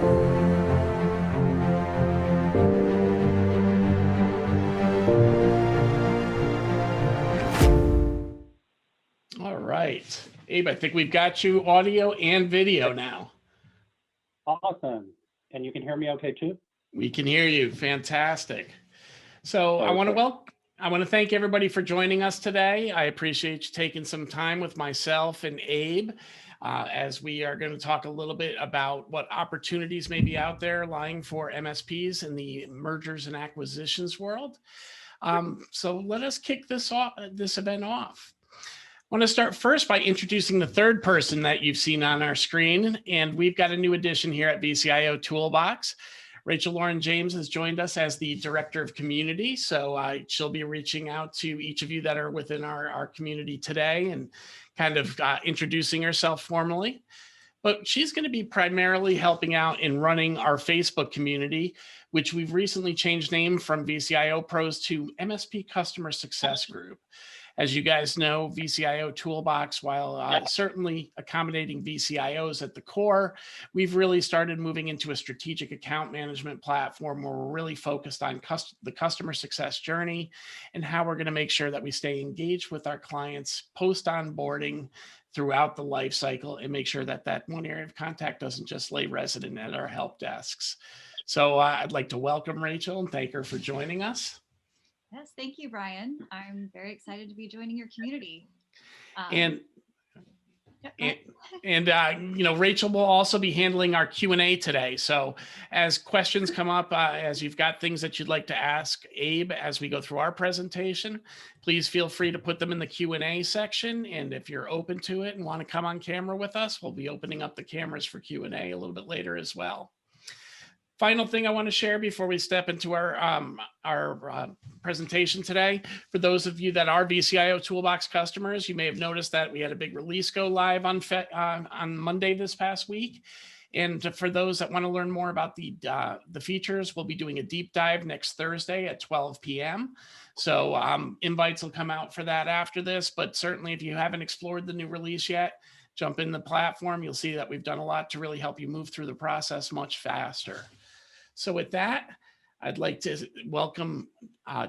All right, Abe, I think we've got you audio and video now. Awesome. And you can hear me okay too? We can hear you. Fantastic. So I want to thank everybody for joining us today. I appreciate you taking some time with myself and Abe as we are going to talk a little bit about what opportunities may be out there lying for MSPs in the mergers and acquisitions world. So let us kick this event off. I want to start first by introducing the third person that you've seen on our screen, and we've got a new addition here at vCIOToolbox. Rachel Lauren James has joined us as the Director of Community, so she'll be reaching out to each of you that are within our community today and kind of introducing herself formally. But she's going to be primarily helping out in running our Facebook community, which we've recently changed name from vCIO Pros to MSP Customer Success Group. As you guys know, vCIOToolbox, while certainly accommodating vCIOs at the core, we've really started moving into a strategic account management platform where we're really focused on the customer success journey and how we're going to make sure that we stay engaged with our clients post onboarding throughout the life cycle and make sure that that one area of contact doesn't just lay resident at our help desks. So I'd like to welcome Rachel and thank her for joining us. Yes, thank you, Brian. I'm very excited to be joining your community. Rachel will also be handling our Q&A today. So as questions come up, as you've got things that you'd like to ask Abe as we go through our presentation, please feel free to put them in the Q&A section. And if you're open to it and want to come on camera with us, we'll be opening up the cameras for Q&A a little bit later as well. Final thing I want to share before we step into our presentation today, for those of you that are vCIOToolbox customers, you may have noticed that we had a big release go live on Monday this past week. And for those that want to learn more about the features, we'll be doing a deep dive next Thursday at 12 p.m. So invites will come out for that after this. But certainly if you haven't explored the new release yet, jump in the platform. You'll see that we've done a lot to really help you move through the process much faster. So with that, I'd like to welcome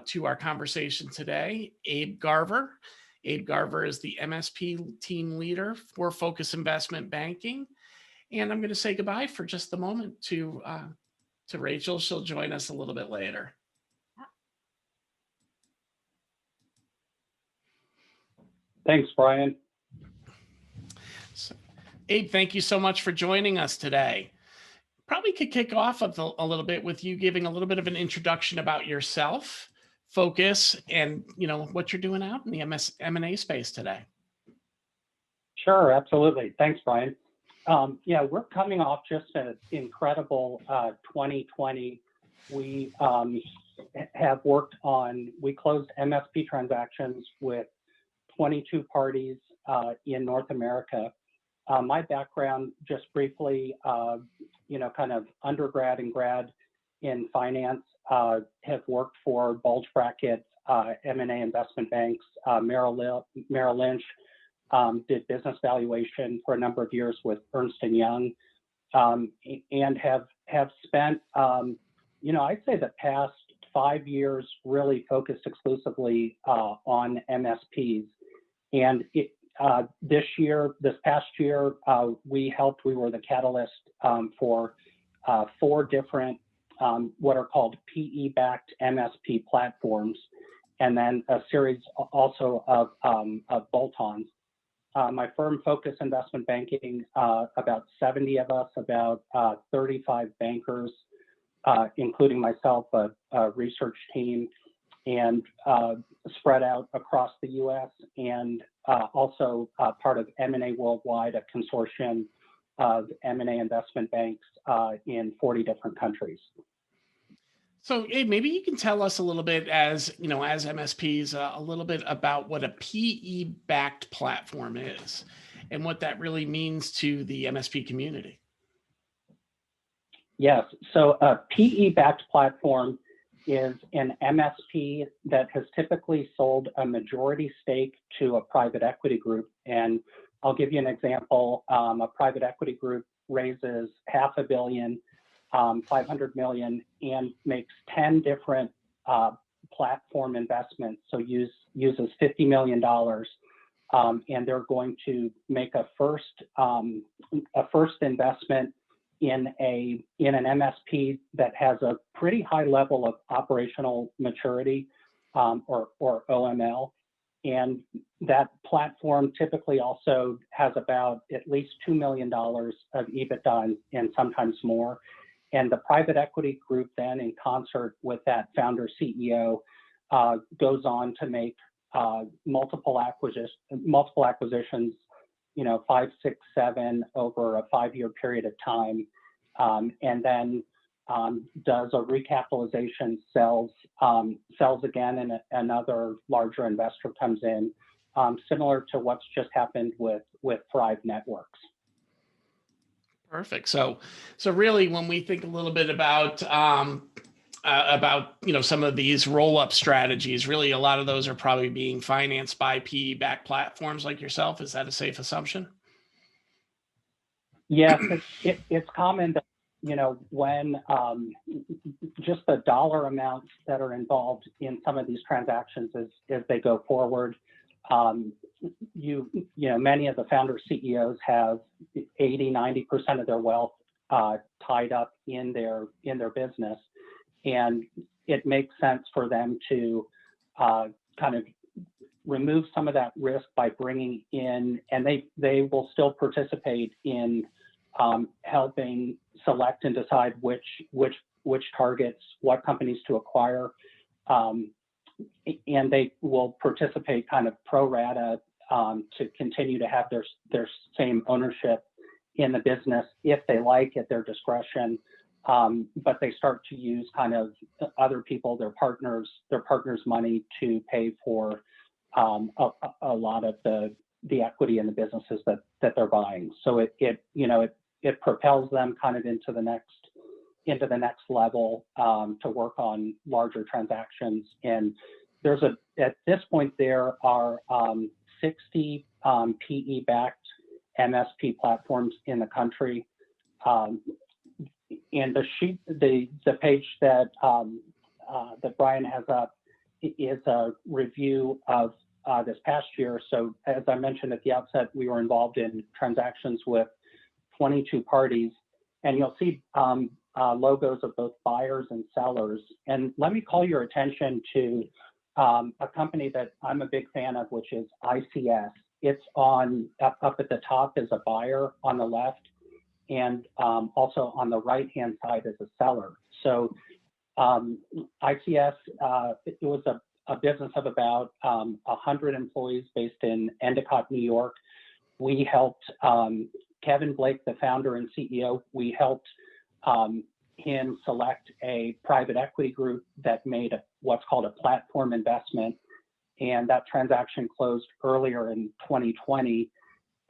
to our conversation today, Abe Garver. Abe Garver is the MSP team leader for Focus Investment Banking. And I'm going to say goodbye for just a moment to Rachel. She'll join us a little bit later. Thanks, Brian. So, Abe, thank you so much for joining us today. Probably could kick off a little bit with you giving a little bit of an introduction about yourself, Focus, and what you're doing out in the M&A space today. Sure, absolutely. Thanks, Brian. Yeah, we're coming off just an incredible 2020. We have worked on, we closed MSP transactions with 22 parties in North America. My background, just briefly, kind of undergrad and grad in finance, have worked for bulge bracket M&A investment banks, Merrill Lynch, did business valuation for a number of years with Ernst & Young, and have spent, I'd say the past 5 years really focused exclusively on MSPs. And this past year, we were the catalyst for 4 different what are called PE-backed MSP platforms, and then a series also of bolt-ons. My firm, Focus Investment Banking, about 70 of us, about 35 bankers, including myself, a research team, and spread out across the U.S. and also part of M&A Worldwide, a consortium of M&A investment banks in 40 different countries. So, Abe, maybe you can tell us a little bit as MSPs, a little bit about what a PE-backed platform is and what that really means to the MSP community. Yes, so a PE-backed platform is an MSP that has typically sold a majority stake to a private equity group. And I'll give you an example. A private equity group raises $500 million $500 million, and makes 10 different platform investments. So uses $50 million, and they're going to make a first investment in an MSP that has a pretty high level of operational maturity, or OML. And that platform typically also has about at least $2 million of EBITDA and sometimes more. And the private equity group then, in concert with that founder CEO, goes on to make multiple acquisitions, 5, 6, 7 over a 5-year period of time, and then does a recapitalization, sells again, and another larger investor comes in, similar to what's just happened with Thrive Networks. Perfect. So really, when we think a little bit about some of these roll-up strategies, really a lot of those are probably being financed by PE-backed platforms like yourself. Is that a safe assumption? Yes, it's common that, when just the dollar amounts that are involved in some of these transactions as they go forward, many of the founder CEOs have 80-90% of their wealth tied up in their business, and it makes sense for them to kind of remove some of that risk by bringing in, and they will still participate in helping select and decide which targets, what companies to acquire, and they will participate kind of pro rata to continue to have their same ownership in the business if they like, at their discretion. But they start to use kind of other people, their partners' money to pay for a lot of the equity in the businesses that they're buying. So it propels them kind of into the next level to work on larger transactions. And at this point there are 60 PE-backed MSP platforms in the country. And the page that Brian has up is a review of this past year. So as I mentioned at the outset, we were involved in transactions with 22 parties, and you'll see logos of both buyers and sellers. And let me call your attention to a company that I'm a big fan of, which is ICS. It's up at the top as a buyer on the left, and also on the right-hand side as a seller. So ICS, it was a business of about 100 employees based in Endicott, New York. We helped Kevin Blake, the founder and CEO, we helped him select a private equity group that made what's called a platform investment. And that transaction closed earlier in 2020.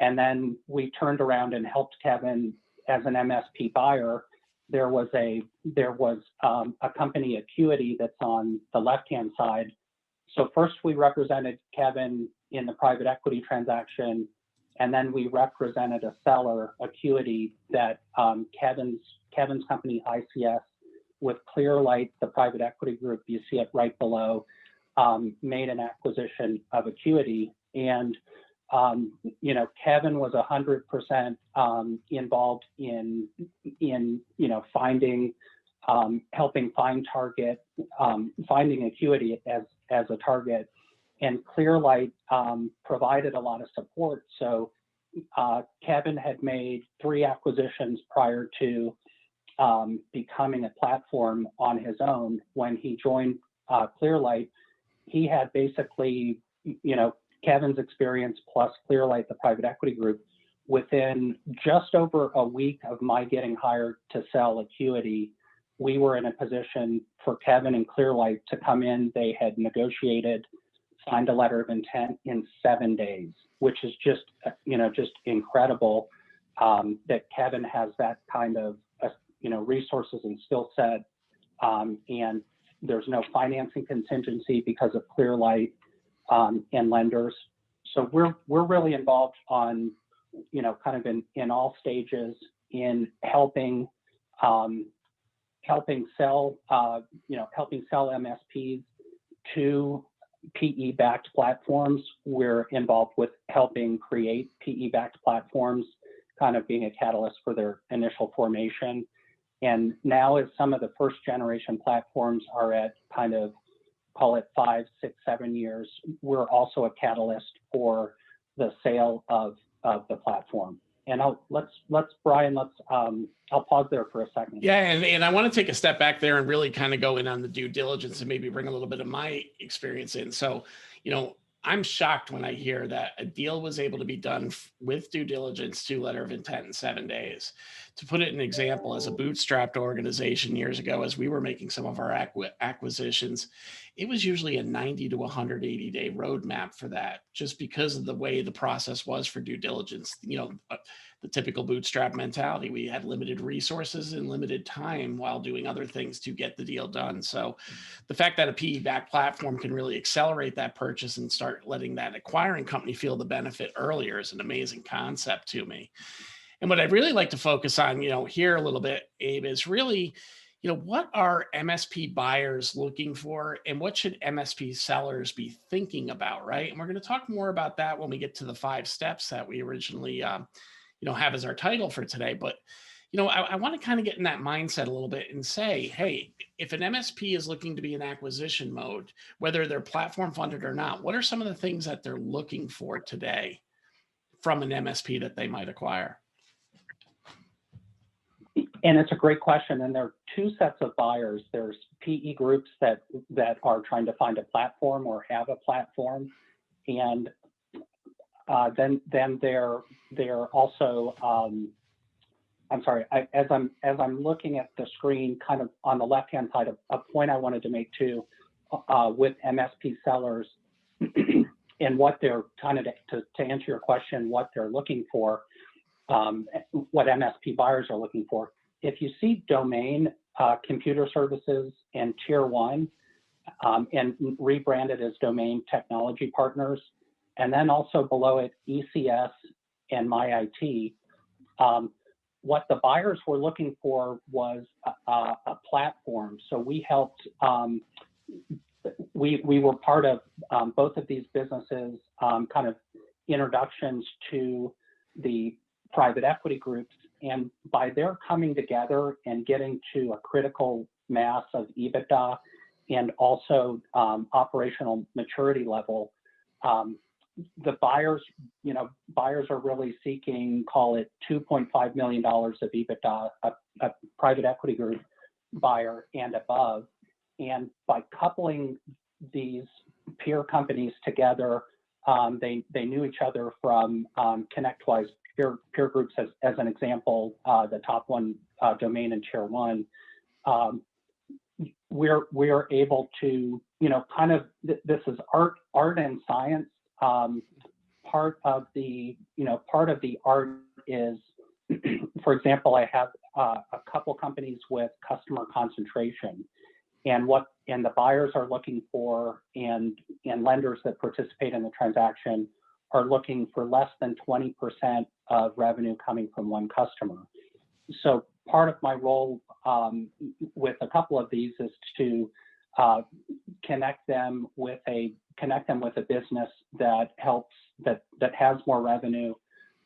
And then we turned around and helped Kevin as an MSP buyer. There was a company, Acuity, that's on the left-hand side. So first we represented Kevin in the private equity transaction, and then we represented a seller, Acuity, that Kevin's company, ICS, with Clearlight, the private equity group, you see it right below, made an acquisition of Acuity. And Kevin was 100% involved in finding, helping find target, finding Acuity as a target, and Clearlight provided a lot of support. So Kevin had made 3 acquisitions prior to becoming a platform on his own. When he joined Clearlight, he had basically, Kevin's experience plus Clearlight, the private equity group. Within just over a week of my getting hired to sell Acuity, we were in a position for Kevin and Clearlight to come in. They had negotiated, signed a letter of intent in 7 days, which is just incredible that Kevin has that kind of, resources and skill set. And there's no financing contingency because of Clearlight and lenders. So we're really involved on, kind of in all stages in helping helping sell, helping sell MSPs to PE-backed platforms. We're involved with helping create PE-backed platforms, kind of being a catalyst for their initial formation. And now as some of the first generation platforms are at kind of, call it 5, 6, 7 years, we're also a catalyst for the sale of the platform. And I'll pause there for a second. Yeah, and I want to take a step back there and really kind of go in on the due diligence and maybe bring a little bit of my experience in. So, I'm shocked when I hear that a deal was able to be done with due diligence to letter of intent in 7 days. To put it in an example, as a bootstrapped organization years ago, as we were making some of our acquisitions, it was usually a 90 to 180 day roadmap for that, just because of the way the process was for due diligence. The typical bootstrap mentality. We had limited resources and limited time while doing other things to get the deal done. So the fact that a PE-backed platform can really accelerate that purchase and start letting that acquiring company feel the benefit earlier is an amazing concept to me. And what I'd really like to focus on, here a little bit, Abe, is really, what are MSP buyers looking for and what should MSP sellers be thinking about, right? And we're going to talk more about that when we get to the 5 steps that we originally have as our title for today. But, I want to kind of get in that mindset a little bit and say, hey, if an MSP is looking to be in acquisition mode, whether they're platform funded or not, what are some of the things that they're looking for today from an MSP that they might acquire? And it's a great question. And there are 2 sets of buyers. There's PE groups that are trying to find a platform or have a platform. And then they're also, as I'm looking at the screen, kind of on the left-hand side, a point I wanted to make too, with MSP sellers and what they're kind of, to answer your question, what they're looking for, what MSP buyers are looking for. If you see domain, computer services, and tier 1, and rebranded as domain technology partners, and then also below it, ECS and MyIT, what the buyers were looking for was a platform. So we helped, we were part of both of these businesses, kind of introductions to the private equity groups. And by their coming together and getting to a critical mass of EBITDA and also operational maturity level, the buyers are really seeking, call it $2.5 million of EBITDA, a private equity group buyer and above. And by coupling these peer companies together, they knew each other from ConnectWise peer groups, as an example, the top one, domain and tier 1. We're able to, kind of, this is art and science. Part of the art is, for example, I have a couple companies with customer concentration, and the buyers are looking for, and lenders that participate in the transaction are looking for less than 20% of revenue coming from one customer. So part of my role with a couple of these is to connect them with a business that helps, that has more revenue,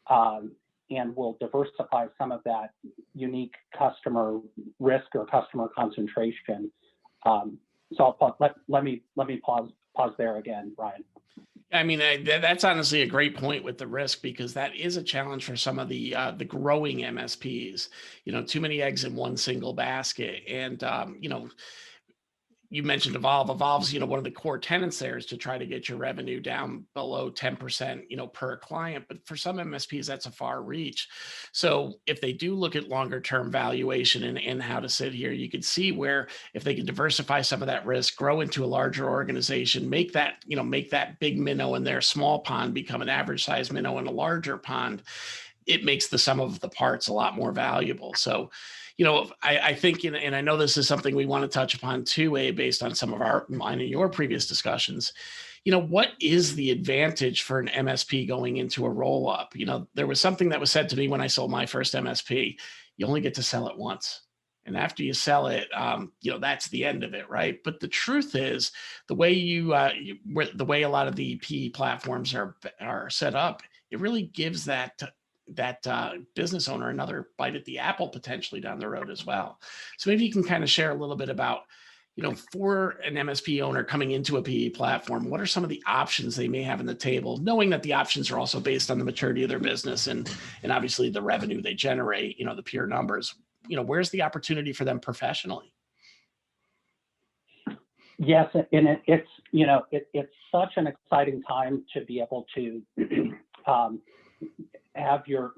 and will diversify some of that unique customer risk or customer concentration. So let me pause there again, Brian. I mean, that's honestly a great point with the risk, because that is a challenge for some of the growing MSPs. Too many eggs in one single basket, and you mentioned Evolve. Evolve's, one of the core tenets there is to try to get your revenue down below 10%, per client. But for some MSPs, that's a far reach. So if they do look at longer term valuation and how to sit here, you could see where if they can diversify some of that risk, grow into a larger organization, make that big minnow in their small pond become an average size minnow in a larger pond, it makes the sum of the parts a lot more valuable. So I think, and I know this is something we want to touch upon too, based on some of mine and your previous discussions. What is the advantage for an MSP going into a roll up? There was something that was said to me when I sold my first MSP. You only get to sell it once. And after you sell it, that's the end of it, right? But the truth is, the way the way a lot of the PE platforms are set up, it really gives that business owner another bite at the apple potentially down the road as well. So maybe you can kind of share a little bit about, for an MSP owner coming into a PE platform, what are some of the options they may have on the table, knowing that the options are also based on the maturity of their business and obviously the revenue they generate, the pure numbers. Where's the opportunity for them professionally? Yes, and it's such an exciting time to be able to have your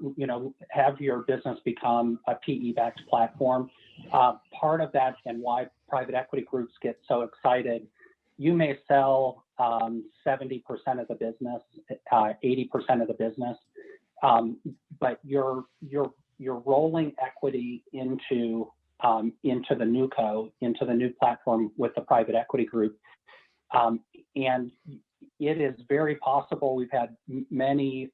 business become a PE-backed platform. Part of that, and why private equity groups get so excited, you may sell 70% of the business, 80% of the business, but you're rolling equity into the new into the new platform with the private equity group, and it is very possible. We've had many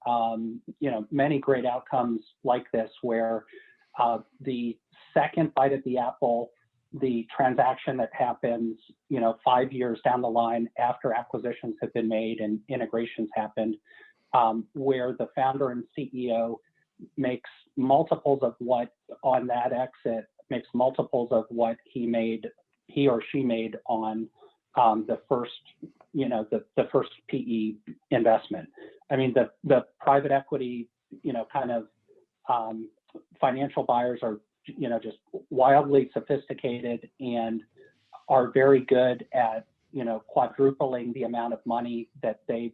great outcomes like this, where the second bite at the apple, the transaction that happens 5 years down the line after acquisitions have been made and integrations happened, where the founder and CEO makes multiples of what on that exit, makes multiples of what he or she made on the first PE investment. I mean, the private equity financial buyers are just wildly sophisticated and are very good at quadrupling the amount of money that they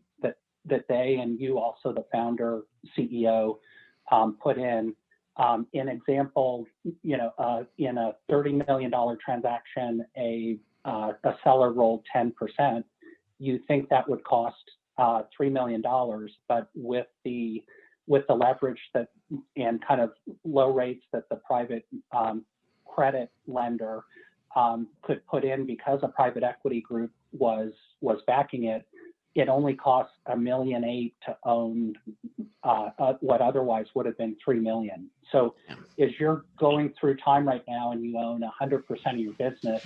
and you, also the founder, CEO, put in. An example, in a $30 million transaction, a seller rolled 10%. You think that would cost $3 million, but with the leverage that and kind of low rates that the private credit lender could put in, because a private equity group was backing it, it only costs $1.8 million to own what otherwise would have been $3 million. So as you're going through time right now and you own 100% of your business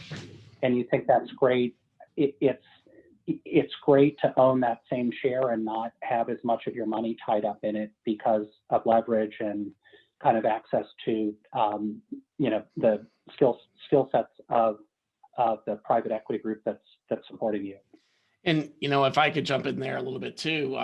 and you think that's great, it's great to own that same share and not have as much of your money tied up in it because of leverage and kind of access to the skill sets of the private equity group that's supporting you. And, if I could jump in there a little bit too,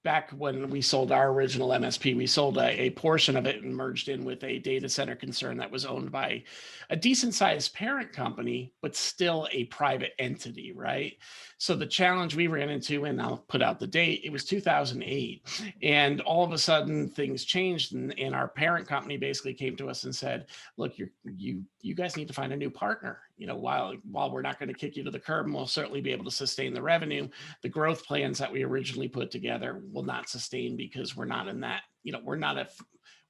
back when we sold our original MSP, we sold a portion of it and merged in with a data center concern that was owned by a decent sized parent company, but still a private entity, right? So the challenge we ran into, and I'll put out the date, it was 2008. And all of a sudden things changed, and our parent company basically came to us and said, look, you guys need to find a new partner. While we're not going to kick you to the curb, and we'll certainly be able to sustain the revenue, the growth plans that we originally put together will not sustain, because we're not in that, we're not a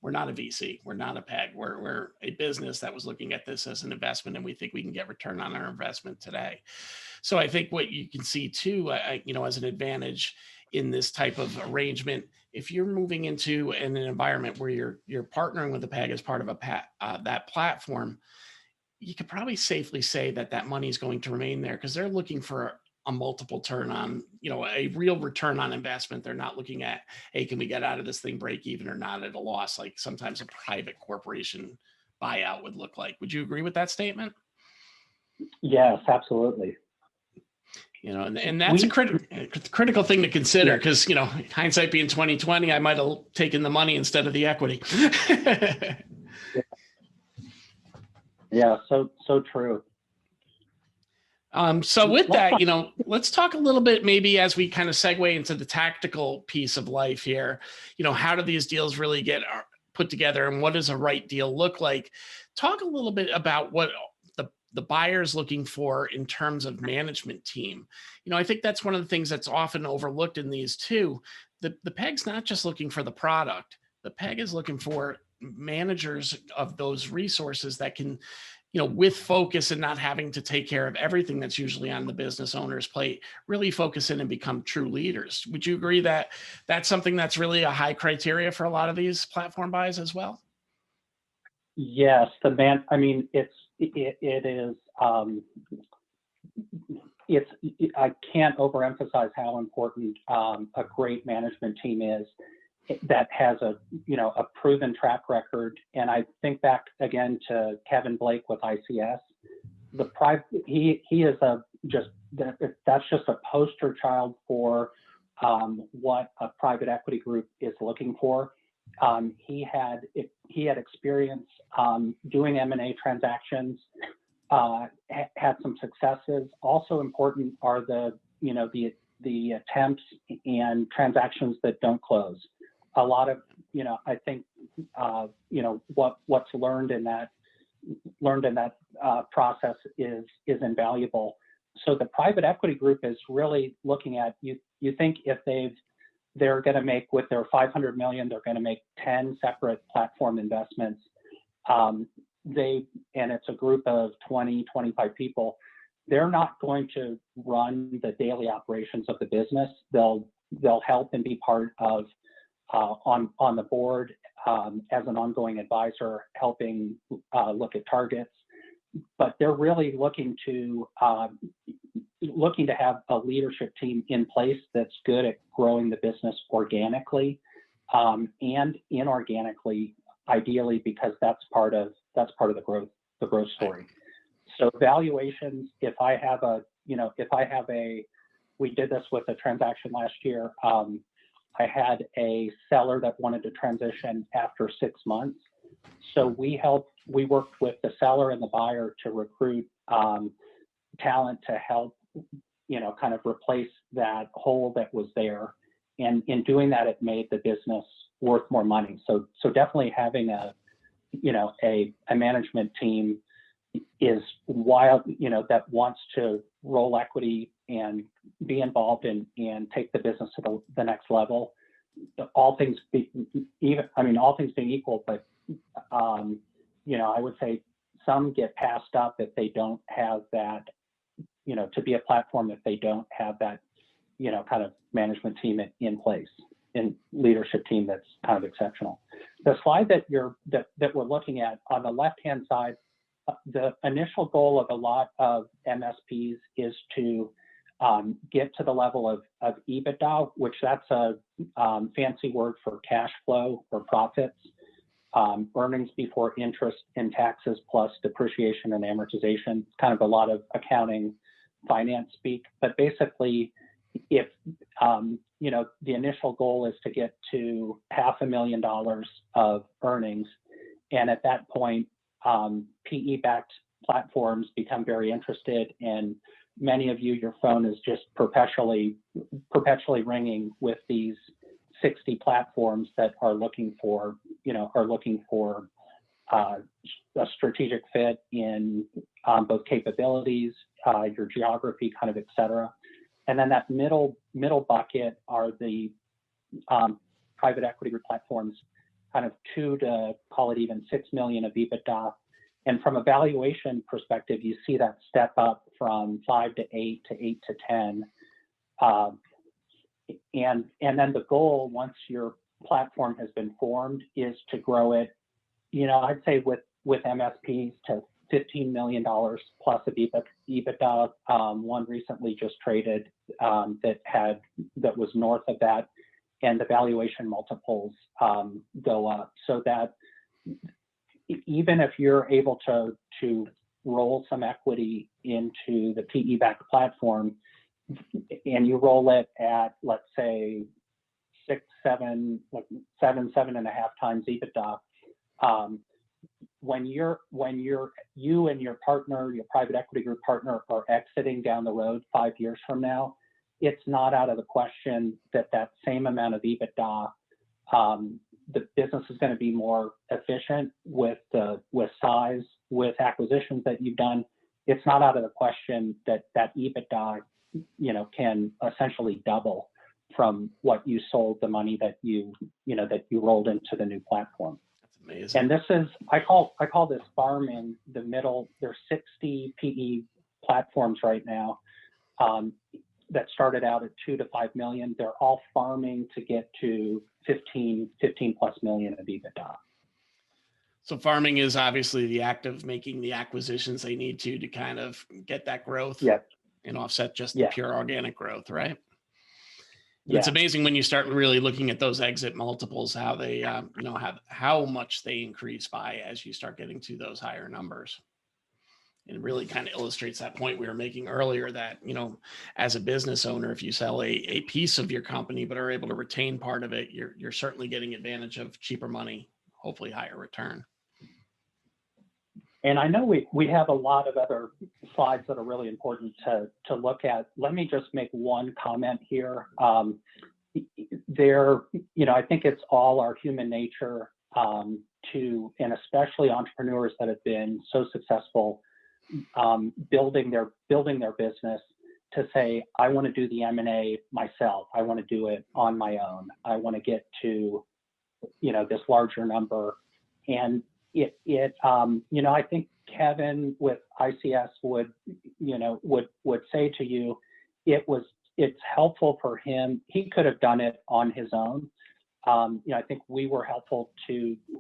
VC, we're not a PEG, we're a business that was looking at this as an investment, and we think we can get return on our investment today. So I think what you can see too, as an advantage in this type of arrangement, if you're moving into an environment where you're partnering with a PEG as part of that platform, you could probably safely say that money is going to remain there, because they're looking for a multiple turn on, a real return on investment. They're not looking at, hey, can we get out of this thing break even or not at a loss, like sometimes a private corporation buyout would look like. Would you agree with that statement? Yes, absolutely. And that's a critical thing to consider, because, hindsight being 2020, I might have taken the money instead of the equity. Yeah, so true. So with that, let's talk a little bit, maybe as we kind of segue into the tactical piece of life here, how do these deals really get put together, and what does a right deal look like? Talk a little bit about what the buyer's looking for in terms of management team. I think that's one of the things that's often overlooked in these too. The PEG's not just looking for the product. The PEG is looking for managers of those resources that can, with focus and not having to take care of everything that's usually on the business owner's plate, really focus in and become true leaders. Would you agree that that's something that's really a high criteria for a lot of these platform buys as well? Yes, I mean, it is, I can't overemphasize how important a great management team is that has a proven track record. And I think back again to Kevin Blake with ICS. He is that's just a poster child for what a private equity group is looking for. He had experience doing M&A transactions, had some successes. Also important are the attempts and transactions that don't close. A lot of, I think, what's learned in that process is invaluable. So the private equity group is really looking at, you think if they're going to make, with their 500 million, they're going to make 10 separate platform investments. And it's a group of 20, 25 people. They're not going to run the daily operations of the business. They'll help and be part of on the board as an ongoing advisor, helping look at targets. But they're really looking to have a leadership team in place that's good at growing the business organically and inorganically, ideally, because that's part of the growth story. So valuations, we did this with a transaction last year. I had a seller that wanted to transition after 6 months. So we worked with the seller and the buyer to recruit talent to help, kind of replace that hole that was there. And in doing that, it made the business worth more money. So definitely having a management team is wild, that wants to roll equity and be involved and take the business to the next level. All things being equal, but I would say some get passed up if they don't have that, to be a platform if they don't have that, kind of management team in place and leadership team that's kind of exceptional. The slide that we're looking at on the left-hand side, the initial goal of a lot of MSPs is to get to the level of EBITDA, which that's a fancy word for cash flow or profits, earnings before interest and taxes plus depreciation and amortization, kind of a lot of accounting finance speak. But basically, if the initial goal is to get to $500,000 of earnings, and at that point, PE-backed platforms become very interested, and many of you, your phone is just perpetually ringing with these 60 platforms that are looking for a strategic fit in both capabilities, your geography, kind of, et cetera. And then that middle bucket are the private equity group platforms, kind of 2 to call it even 6 million of EBITDA. And from a valuation perspective, you see that step up from 5 to 8 to 8 to 10. And then the goal, once your platform has been formed, is to grow it, I'd say with MSPs to $15 million plus of EBITDA. One recently just traded that was north of that, and the valuation multiples go up, so that even if you're able to roll some equity into the PE-backed platform, and you roll it at, let's say, 7.5 times EBITDA, when you and your partner, your private equity group partner, are exiting down the road 5 years from now, it's not out of the question that same amount of EBITDA, the business is going to be more efficient with size, with acquisitions that you've done. It's not out of the question that EBITDA, can essentially double from what you sold, the money that you rolled into the new platform. That's amazing. And this is, I call this farming the middle. There's 60 PE platforms right now that started out at 2 to 5 million. They're all farming to get to 15 plus million of EBITDA. So farming is obviously the act of making the acquisitions they need to kind of get that growth and offset just the pure organic growth, right? It's amazing when you start really looking at those exit multiples, how they, how much they increase by as you start getting to those higher numbers. It really kind of illustrates that point we were making earlier that, as a business owner, if you sell a piece of your company, but are able to retain part of it, you're certainly getting advantage of cheaper money, hopefully higher return. And I know we have a lot of other slides that are really important to look at. Let me just make one comment here. I think it's all our human nature and especially entrepreneurs that have been so successful building their business, to say, I want to do the M&A myself. I want to do it on my own. I want to get to, this larger number. And I think Kevin with ICS would say to you, it's helpful for him. He could have done it on his own. I think we were helpful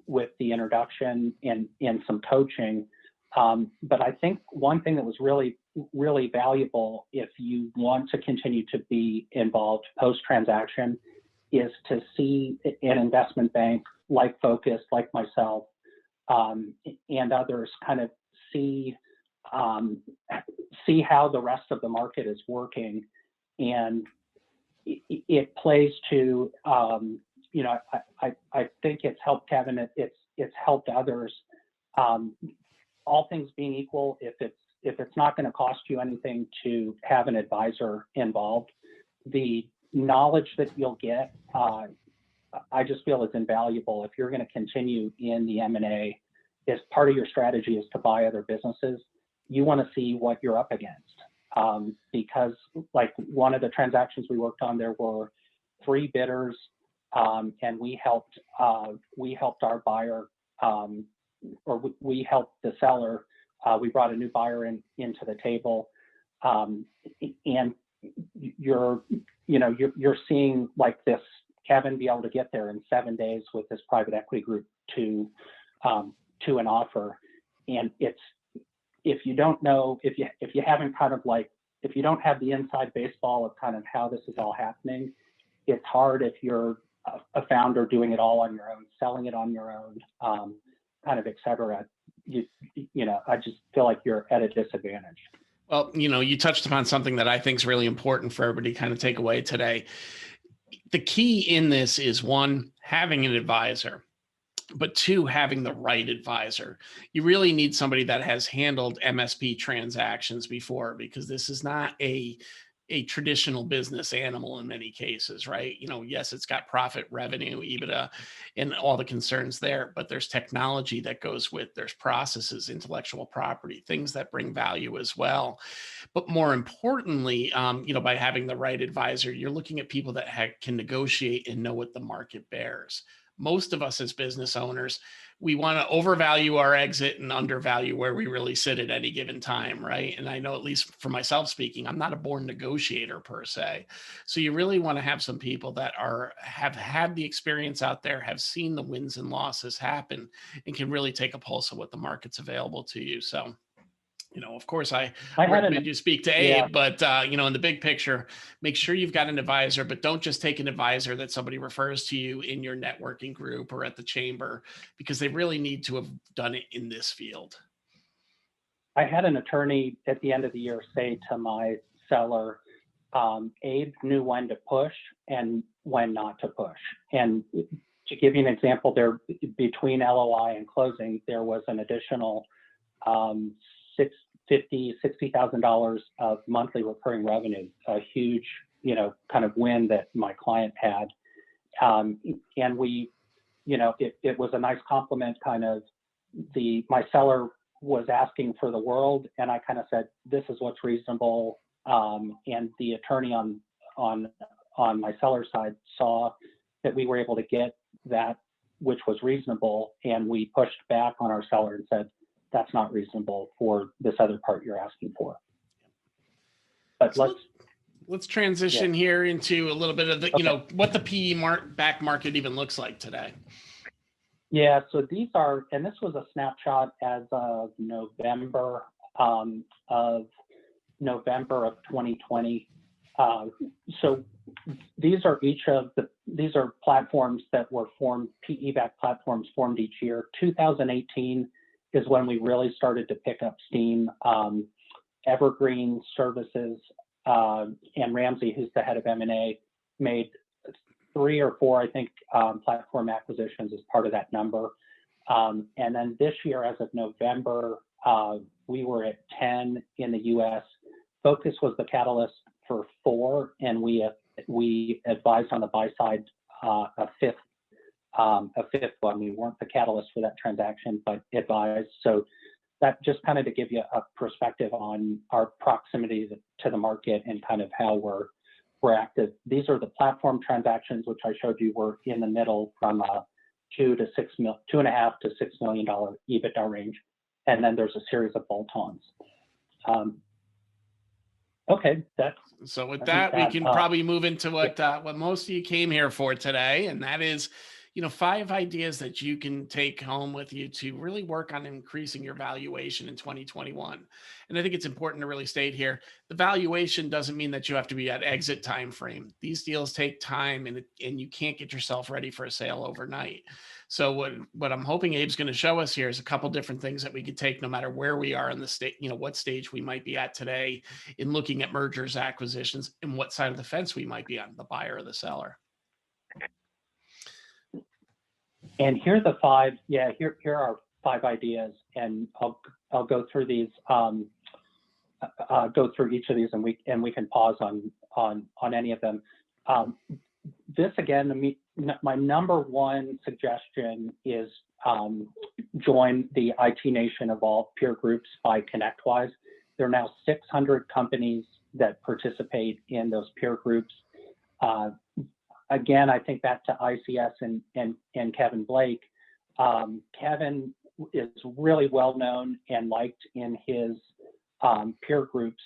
with the introduction and some coaching. But I think one thing that was really, really valuable, if you want to continue to be involved post-transaction, is to see an investment bank like Focus, like myself, and others kind of see how the rest of the market is working. And it plays to, I think it's helped Kevin, it's helped others. All things being equal, if it's not going to cost you anything to have an advisor involved, the knowledge that you'll get, I just feel is invaluable. If you're going to continue in the M&A, as part of your strategy is to buy other businesses, you want to see what you're up against. Because like one of the transactions we worked on, there were 3 bidders, and we helped our buyer, or we helped the seller. We brought a new buyer into the table, and you're seeing like this Kevin be able to get there in 7 days with this private equity group to an offer. And if you don't know, if you haven't kind of like, if you don't have the inside baseball of kind of how this is all happening, it's hard if you're a founder doing it all on your own, selling it on your own, kind of, et cetera. I just feel like you're at a disadvantage. Well, you touched upon something that I think is really important for everybody to kind of take away today. The key in this is 1, having an advisor, but 2, having the right advisor. You really need somebody that has handled MSP transactions before, because this is not a traditional business animal in many cases, right? Yes, it's got profit, revenue, EBITDA, and all the concerns there, but there's technology that goes with, there's processes, intellectual property, things that bring value as well. But more importantly, by having the right advisor, you're looking at people that can negotiate and know what the market bears. Most of us as business owners, we want to overvalue our exit and undervalue where we really sit at any given time, right? And I know, at least for myself speaking, I'm not a born negotiator per se. So you really want to have some people that have had the experience out there, have seen the wins and losses happen, and can really take a pulse of what the market's available to you. So, of course, I recommend you speak to Abe, but, in the big picture, make sure you've got an advisor, but don't just take an advisor that somebody refers to you in your networking group or at the chamber, because they really need to have done it in this field. I had an attorney at the end of the year say to my seller, Abe knew when to push and when not to push. And to give you an example, there between LOI and closing, there was an additional $60,000 of monthly recurring revenue, a huge, kind of win that my client had. And we, it was a nice compliment. Kind of my seller was asking for the world, and I kind of said, this is what's reasonable. And the attorney on my seller side saw that we were able to get that, which was reasonable, and we pushed back on our seller and said, that's not reasonable for this other part you're asking for. But so let's transition here into a little bit of the, what the PE-backed market even looks like today. Yeah, so these are, and this was a snapshot as of November of 2020. So these are these are platforms that were formed, PE-backed platforms formed each year. 2018 is when we really started to pick up steam. Evergreen Services and Ramsey, who's the head of M&A, made 3 or 4, I think, platform acquisitions as part of that number. And then this year, as of November, we were at 10 in the U.S. Focus was the catalyst for 4, and we advised on the buy side a fifth one. We weren't the catalyst for that transaction, but advised. So that just kind of to give you a perspective on our proximity to the market and kind of how we're active. These are the platform transactions, which I showed you were in the middle from a $2.5 to $6 million EBITDA range. And then there's a series of bolt-ons. Okay, so with that, we can probably move into what most of you came here for today, and that is, 5 ideas that you can take home with you to really work on increasing your valuation in 2021. And I think it's important to really state here, the valuation doesn't mean that you have to be at exit time frame. These deals take time, and you can't get yourself ready for a sale overnight. So what I'm hoping Abe's going to show us here is a couple different things that we could take no matter where we are in the state, what stage we might be at today in looking at mergers, acquisitions, and what side of the fence we might be on, the buyer or the seller. And here are the 5. Yeah, here are 5 ideas, and I'll go through these. Go through each of these, and we can pause on any of them. This again, my number 1 suggestion is join the IT Nation Evolve peer groups by ConnectWise. There are now 600 companies that participate in those peer groups. Again, I think back to ICS and Kevin Blake. Kevin is really well known and liked in his peer groups,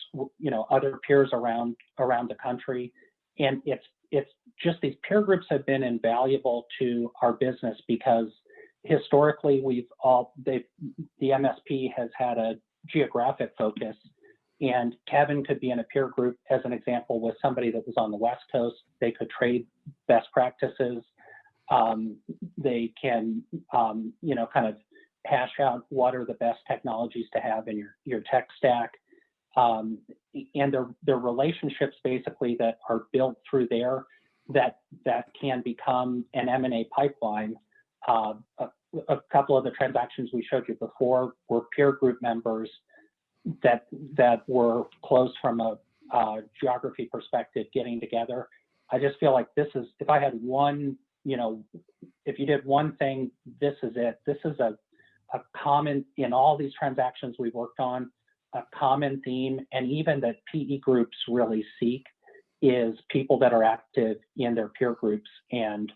other peers around the country. And it's just these peer groups have been invaluable to our business because historically the MSP has had a geographic focus. And Kevin could be in a peer group, as an example, with somebody that was on the West Coast. They could trade best practices. They can, kind of hash out what are the best technologies to have in your tech stack. And their relationships basically that are built through there that can become an M&A pipeline. A couple of the transactions we showed you before were peer group members that were close from a geography perspective getting together. I just feel like this is, if I had one, if you did one thing, this is it. This is a common, in all these transactions we've worked on, a common theme, and even that PE groups really seek is people that are active in their peer groups. And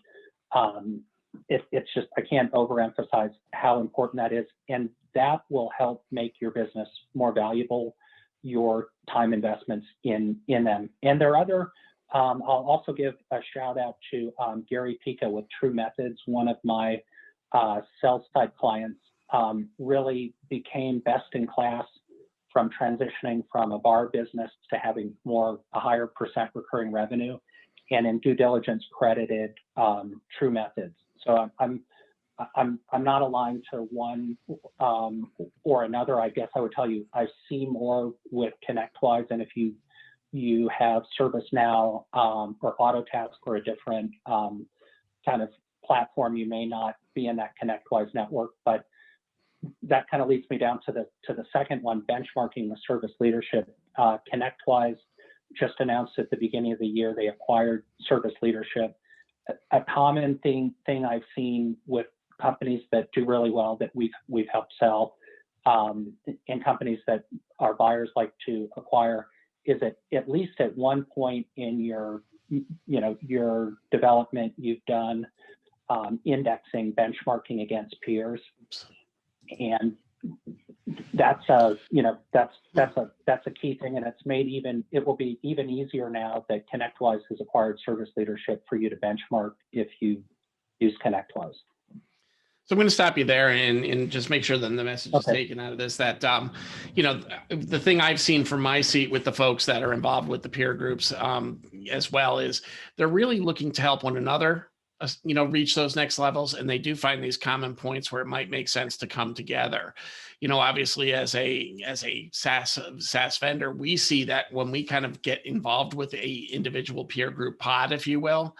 it's just, I can't overemphasize how important that is. And that will help make your business more valuable, your time investments in them. And there are other, I'll also give a shout out to Gary Pica with True Methods. One of my sales side clients really became best in class from transitioning from a bar business to having a higher % recurring revenue, and in due diligence credited True Methods. So I'm not aligned to one or another. I guess I would tell you I see more with ConnectWise, and if you have ServiceNow or AutoTask or a different kind of platform, you may not be in that ConnectWise network. But that kind of leads me down to the second one, benchmarking the service leadership. ConnectWise just announced at the beginning of the year they acquired Service Leadership. A common thing I've seen with companies that do really well that we've helped sell, and companies that our buyers like to acquire, is that at least at one point in your development, you've done indexing, benchmarking against peers, and that's a key thing, and it will be even easier now that ConnectWise has acquired Service Leadership for you to benchmark if you use ConnectWise. So I'm going to stop you there and just make sure that the message is Okay. taken out of this, that, the thing I've seen from my seat with the folks that are involved with the peer groups as well is they're really looking to help one another, reach those next levels. And they do find these common points where it might make sense to come together. Obviously as a SaaS vendor, we see that when we kind of get involved with a individual peer group pod, if you will,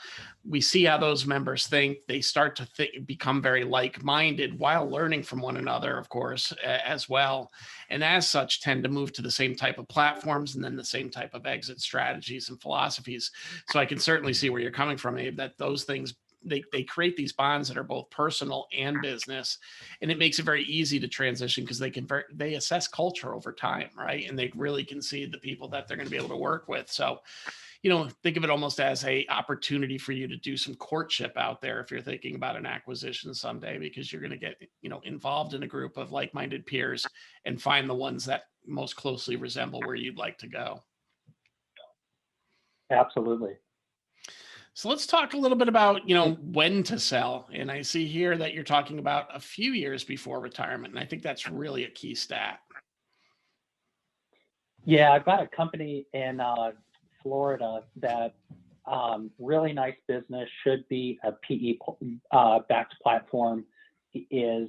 we see how those members think. They start to become very like-minded while learning from one another, of course, as well. And as such, tend to move to the same type of platforms and then the same type of exit strategies and philosophies. So I can certainly see where you're coming from, Abe, that those things, they create these bonds that are both personal and business, and it makes it very easy to transition because they assess culture over time, right? And they really can see the people that they're going to be able to work with. So, think of it almost as a opportunity for you to do some courtship out there if you're thinking about an acquisition someday, because you're going to get, involved in a group of like-minded peers and find the ones that most closely resemble where you'd like to go. Absolutely. So let's talk a little bit about, when to sell. And I see here that you're talking about a few years before retirement. And I think that's really a key stat. Yeah, I've got a company in Florida that really nice business, should be a PE-backed platform, is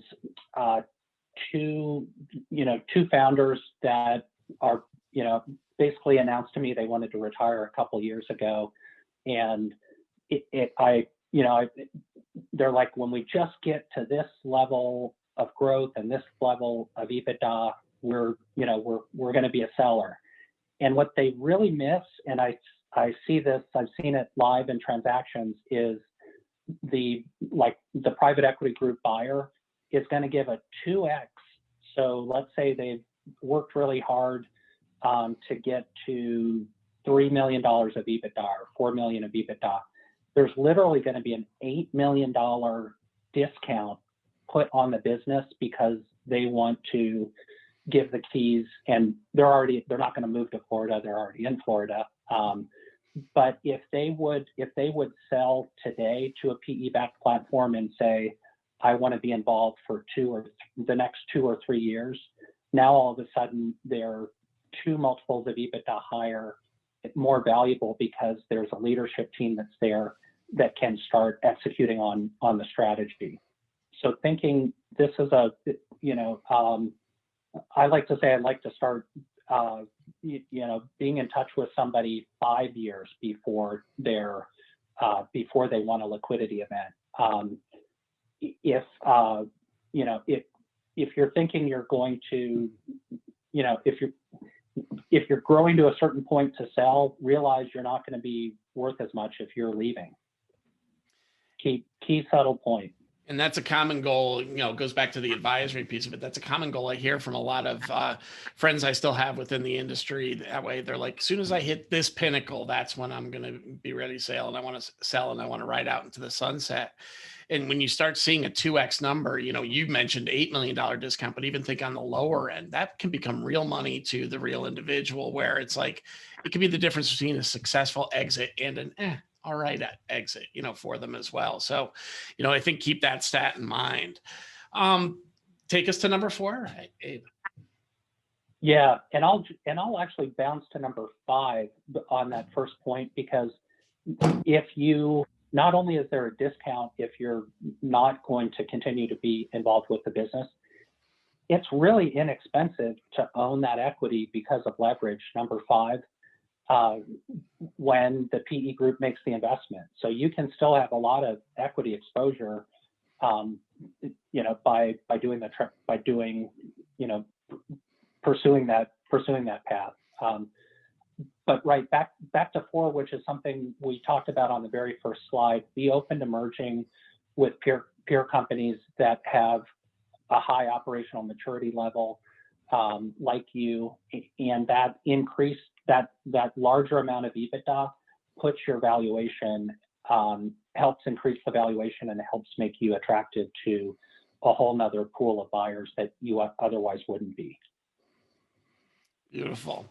two founders that are, basically announced to me they wanted to retire a couple years ago. And they're like, when we just get to this level of growth and this level of EBITDA, we're going to be a seller. And what they really miss, and I see this, I've seen it live in transactions, is the private equity group buyer is going to give a 2x. So let's say they've worked really hard to get to $3 million of EBITDA or $4 million of EBITDA. There's literally going to be an $8 million discount put on the business because they want to give the keys, and they're not going to move to Florida. They're already in Florida. But if they would sell today to a PE-backed platform and say, I want to be involved for the next 2 or 3 years, now all of a sudden they're 2 multiples of EBITDA higher, more valuable, because there's a leadership team that's there that can start executing on the strategy. So thinking this is I like to say I'd like to start, being in touch with somebody 5 years before they want a liquidity event. If you're thinking you're going to, if you're growing to a certain point to sell, realize you're not going to be worth as much if you're leaving. Key subtle point. And that's a common goal, goes back to the advisory piece of it. That's a common goal I hear from a lot of friends I still have within the industry. That way they're like, as soon as I hit this pinnacle, that's when I'm going to be ready to sell, and I want to sell, and I want to ride out into the sunset. And when you start seeing a 2x number, you mentioned $8 million discount, but even think on the lower end, that can become real money to the real individual, where it's like, it could be the difference between a successful exit and an all right exit, for them as well. So, I think keep that stat in mind. Take us to number 4, Abe. Yeah, and I'll actually bounce to number 5 on that first point, because if you, not only is there a discount if you're not going to continue to be involved with the business, it's really inexpensive to own that equity because of leverage, number 5, when the PE group makes the investment. So you can still have a lot of equity exposure, pursuing that path. But right, back to 4, which is something we talked about on the very first slide. Be open to merging with peer companies that have a high operational maturity level, like you, and that increase, that larger amount of EBITDA puts your valuation, helps increase the valuation, and it helps make you attractive to a whole nother pool of buyers that you otherwise wouldn't be. Beautiful.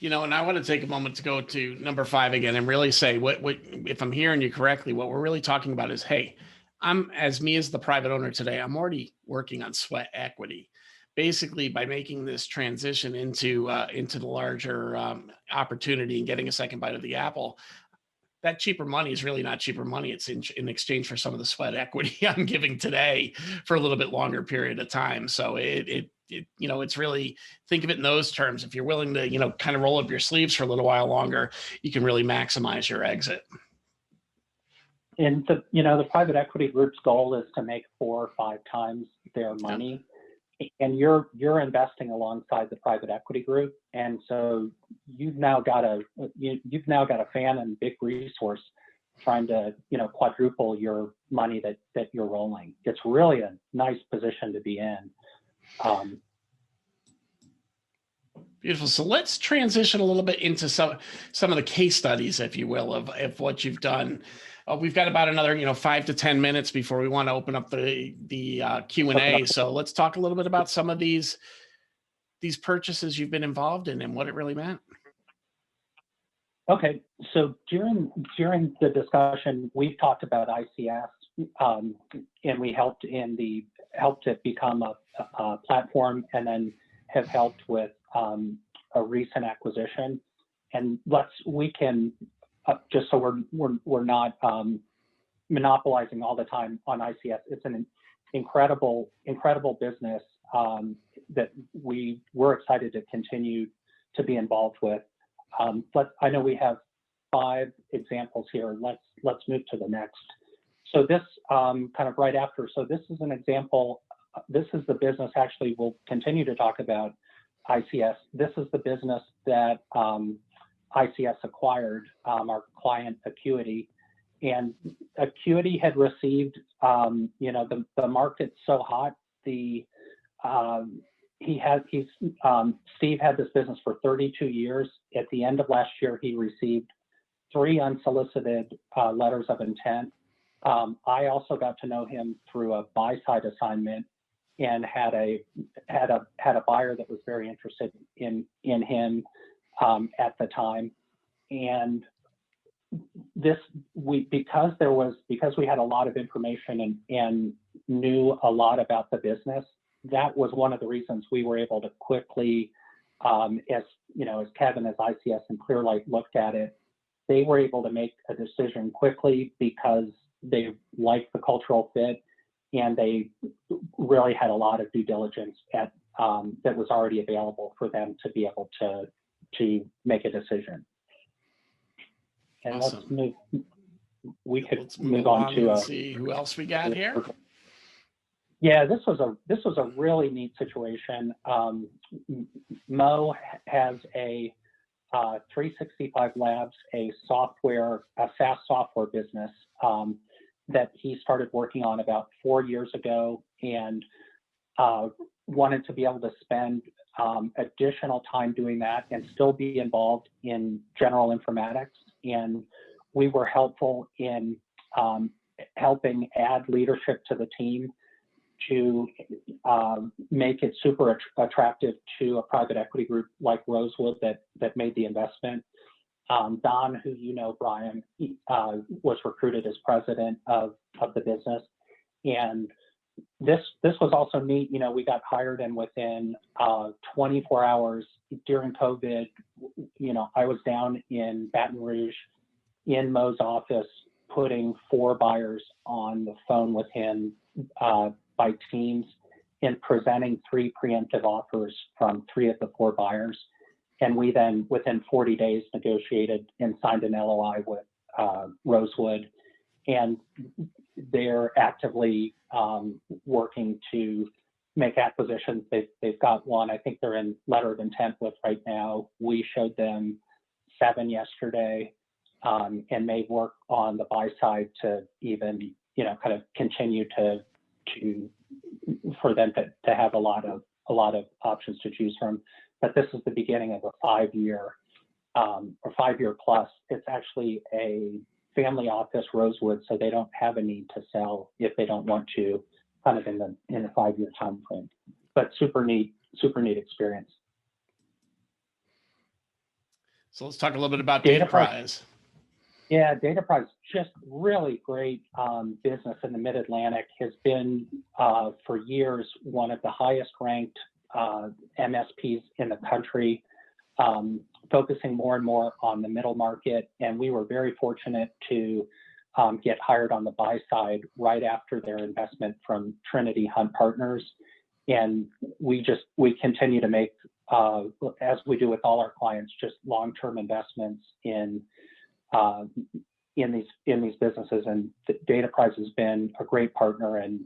And I want to take a moment to go to number 5 again and really say what if I'm hearing you correctly, what we're really talking about is, hey, as the private owner today, I'm already working on sweat equity. Basically, by making this transition into the larger opportunity and getting a second bite of the apple, that cheaper money is really not cheaper money. It's in exchange for some of the sweat equity I'm giving today for a little bit longer period of time. So it's really, think of it in those terms. If you're willing to, kind of roll up your sleeves for a little while longer, you can really maximize your exit. And the private equity group's goal is to make 4 or 5 times their money. And you're investing alongside the private equity group, and so you've now got a fan and big resource trying to quadruple your money that you're rolling. It's really a nice position to be in. Beautiful. So let's transition a little bit into some of the case studies, if you will, of what you've done. We've got about another 5 to 10 minutes before we want to open up the Q&A. So let's talk a little bit about some of these purchases you've been involved in and what it really meant. Okay, so during the discussion, we've talked about ICS, and we helped it become a platform, and then have helped with a recent acquisition. And we can just so we're not monopolizing all the time on ICS. It's an incredible business that we're excited to continue to be involved with. I know we have 5 examples here. Let's move to the next. So this kind of right after. So this is an example. This is the business. Actually, we'll continue to talk about ICS. This is the business that ICS acquired, our client Acuity, and Acuity had received, the market's so hot. Steve had this business for 32 years. At the end of last year, he received 3 unsolicited letters of intent. I also got to know him through a buy-side assignment, and had a buyer that was very interested in him at the time. And because we had a lot of information and knew a lot about the business, that was one of the reasons we were able to quickly, as Kevin, as ICS and Clearlight looked at it, they were able to make a decision quickly because they liked the cultural fit, and they really had a lot of due diligence that was already available for them to be able to make a decision. And awesome. let's move on to see who else we got here. Yeah, this was a really neat situation. Mo has a 365 Labs, a SaaS software business that he started working on about 4 years ago, and wanted to be able to spend additional time doing that and still be involved in general informatics. And we were helpful in helping add leadership to the team to make it super attractive to a private equity group like Rosewood that made the investment. Don, who Brian, was recruited as president of the business. And this was also neat. We got hired, and within 24 hours during COVID, I was down in Baton Rouge in Mo's office, putting 4 buyers on the phone with him by Teams, and presenting 3 preemptive offers from 3 of the 4 buyers. And we then, within 40 days, negotiated and signed an LOI with Rosewood. And they're actively working to make acquisitions. They've got one, I think they're in letter of intent with right now. We showed them 7 yesterday, and may work on the buy side to even, kind of continue for them to have a lot of options to choose from. But this is the beginning of a 5-year or 5-year plus. It's actually a family office, Rosewood, so they don't have a need to sell if they don't want to, kind of in a 5-year time frame. But super neat experience. So let's talk a little bit about Data Prize. Yeah, DataPrize, just really great business in the Mid-Atlantic, has been for years one of the highest ranked MSPs in the country, focusing more and more on the middle market. And we were very fortunate to get hired on the buy side right after their investment from Trinity Hunt Partners. And we continue to make, as we do with all our clients, just long-term investments in these businesses. And DataPrize has been a great partner. And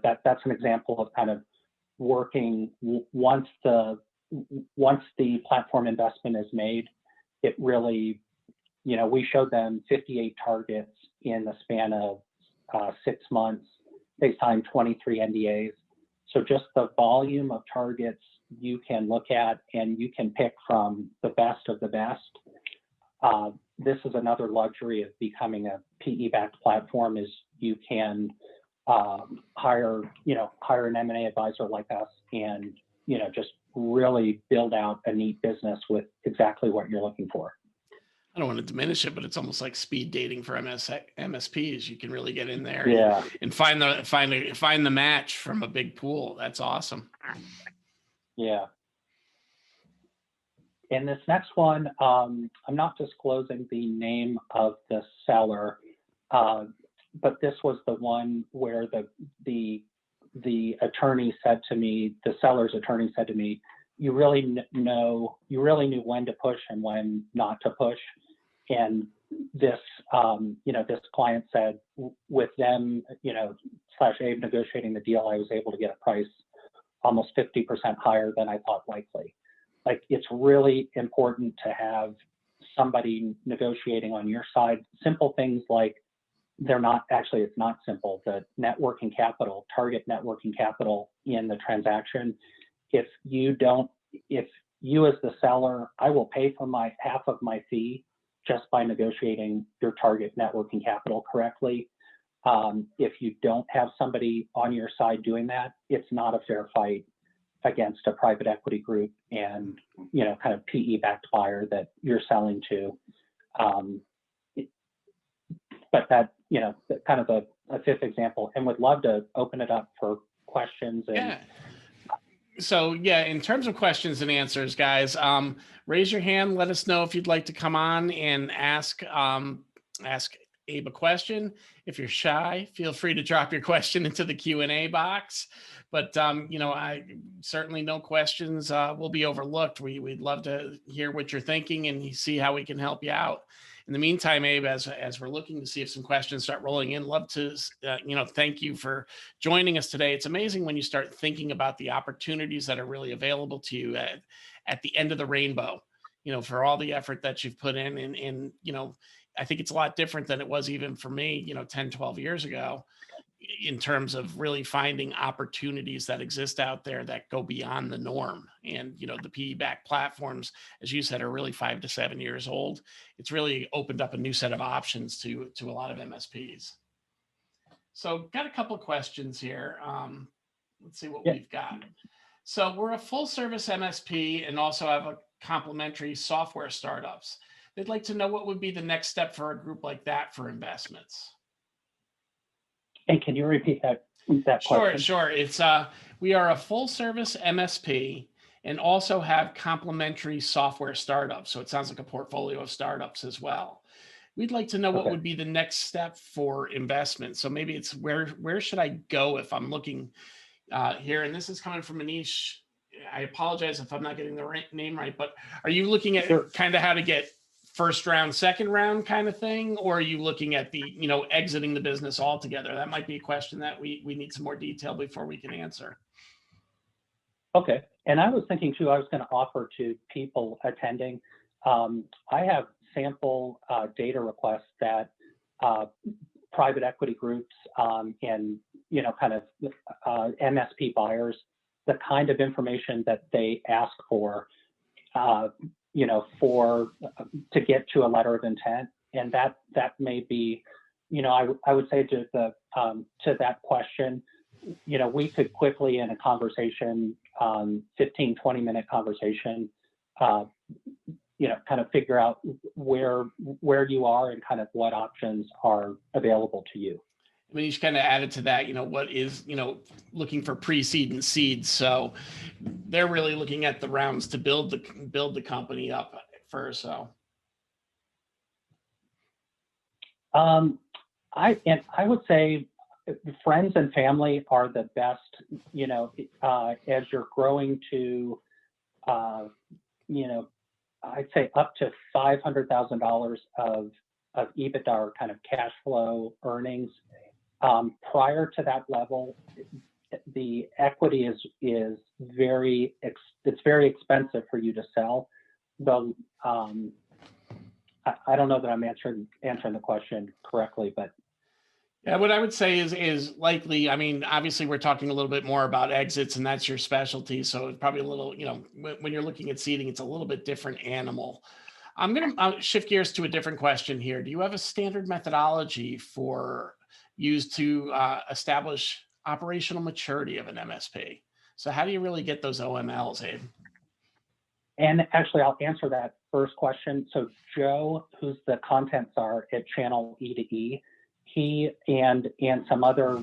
that's an example of kind of working once the platform investment is made. It really, we showed them 58 targets in the span of 6 months. They signed 23 NDAs. So just the volume of targets you can look at, and you can pick from the best of the best. This is another luxury of becoming a PE-backed platform, is you can hire an M&A advisor like us, and just really build out a neat business with exactly what you're looking for. I don't want to diminish it, but it's almost like speed dating for MSPs. You can really get in there, and find the match from a big pool. That's awesome. Yeah. And this next one, I'm not disclosing the name of the seller, but this was the one where the attorney said to me, the seller's attorney said to me, you really knew when to push and when not to push. And this, this client said, with them, / Abe negotiating the deal, I was able to get a price almost 50% higher than I thought likely. Like, it's really important to have somebody negotiating on your side. Simple things like, it's not simple. The net working capital, target net working capital in the transaction, if you as the seller, I will pay for half of my fee just by negotiating your target net working capital correctly. If you don't have somebody on your side doing that, it's not a fair fight against a private equity group and, kind of PE-backed buyer that you're selling to. But that, kind of a fifth example, and would love to open it up for questions. So in terms of questions and answers, guys, raise your hand. Let us know if you'd like to come on and ask Abe a question. If you're shy, feel free to drop your question into the Q&A box. But I certainly, no questions will be overlooked. We'd love to hear what you're thinking and see how we can help you out. In the meantime, Abe, as we're looking to see if some questions start rolling in, love to thank you for joining us today. It's amazing when you start thinking about the opportunities that are really available to you at the end of the rainbow, for all the effort that you've put in. And I think it's a lot different than it was even for me, 10, 12 years ago, in terms of really finding opportunities that exist out there that go beyond the norm. And, the PE-backed platforms, as you said, are really 5 to 7 years old. It's really opened up a new set of options to a lot of MSPs. So got a couple of questions here. Let's see what we've got. So we're a full service MSP and also have a complementary software startups. They'd like to know what would be the next step for a group like that for investments. And can you repeat that question? Sure. It's we are a full service MSP and also have complementary software startups. So it sounds like a portfolio of startups as well. We'd like to know what would be the next step for investment. So maybe it's where should I go if I'm looking here? And this is coming from Manish. I apologize if I'm not getting the name right, but are you looking at kind of how to get first round, second round kind of thing? Or are you looking at the, exiting the business altogether? That might be a question that we need some more detail before we can answer. Okay. And I was thinking too, I was going to offer to people attending, I have sample data requests that private equity groups and, kind of MSP buyers, the kind of information that they ask for, to get to a letter of intent. And that may be, I would say to that question, we could quickly in a conversation, 15, 20-minute conversation, kind of figure out where you are and kind of what options are available to you. I mean, you just kind of added to that, what is, looking for pre-seed and seed. So they're really looking at the rounds to build the company up first. So. I would say friends and family are the best, as you're growing to, I'd say up to $500,000 of EBITDA or kind of cash flow earnings. Prior to that level, the equity is very expensive for you to sell. Though I don't know that I'm answering the question correctly, but. Yeah, what I would say is likely, I mean, obviously we're talking a little bit more about exits and that's your specialty. So it's probably a little, when you're looking at seeding, it's a little bit different animal. I'm going to shift gears to a different question here. Do you have a standard methodology used to establish operational maturity of an MSP? So how do you really get those OMLs, Abe? And actually, I'll answer that first question. So Joe, who's the content czar at Channel E2E, he and some other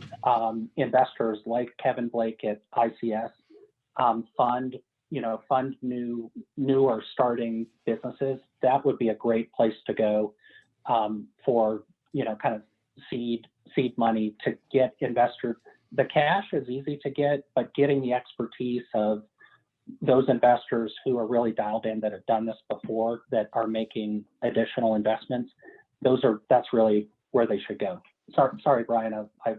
investors like Kevin Blake at ICS fund new or starting businesses. That would be a great place to go for kind of seed money to get investors. The cash is easy to get, but getting the expertise of those investors who are really dialed in, that have done this before, that are making additional investments, that's really where they should go. Sorry, Brian. I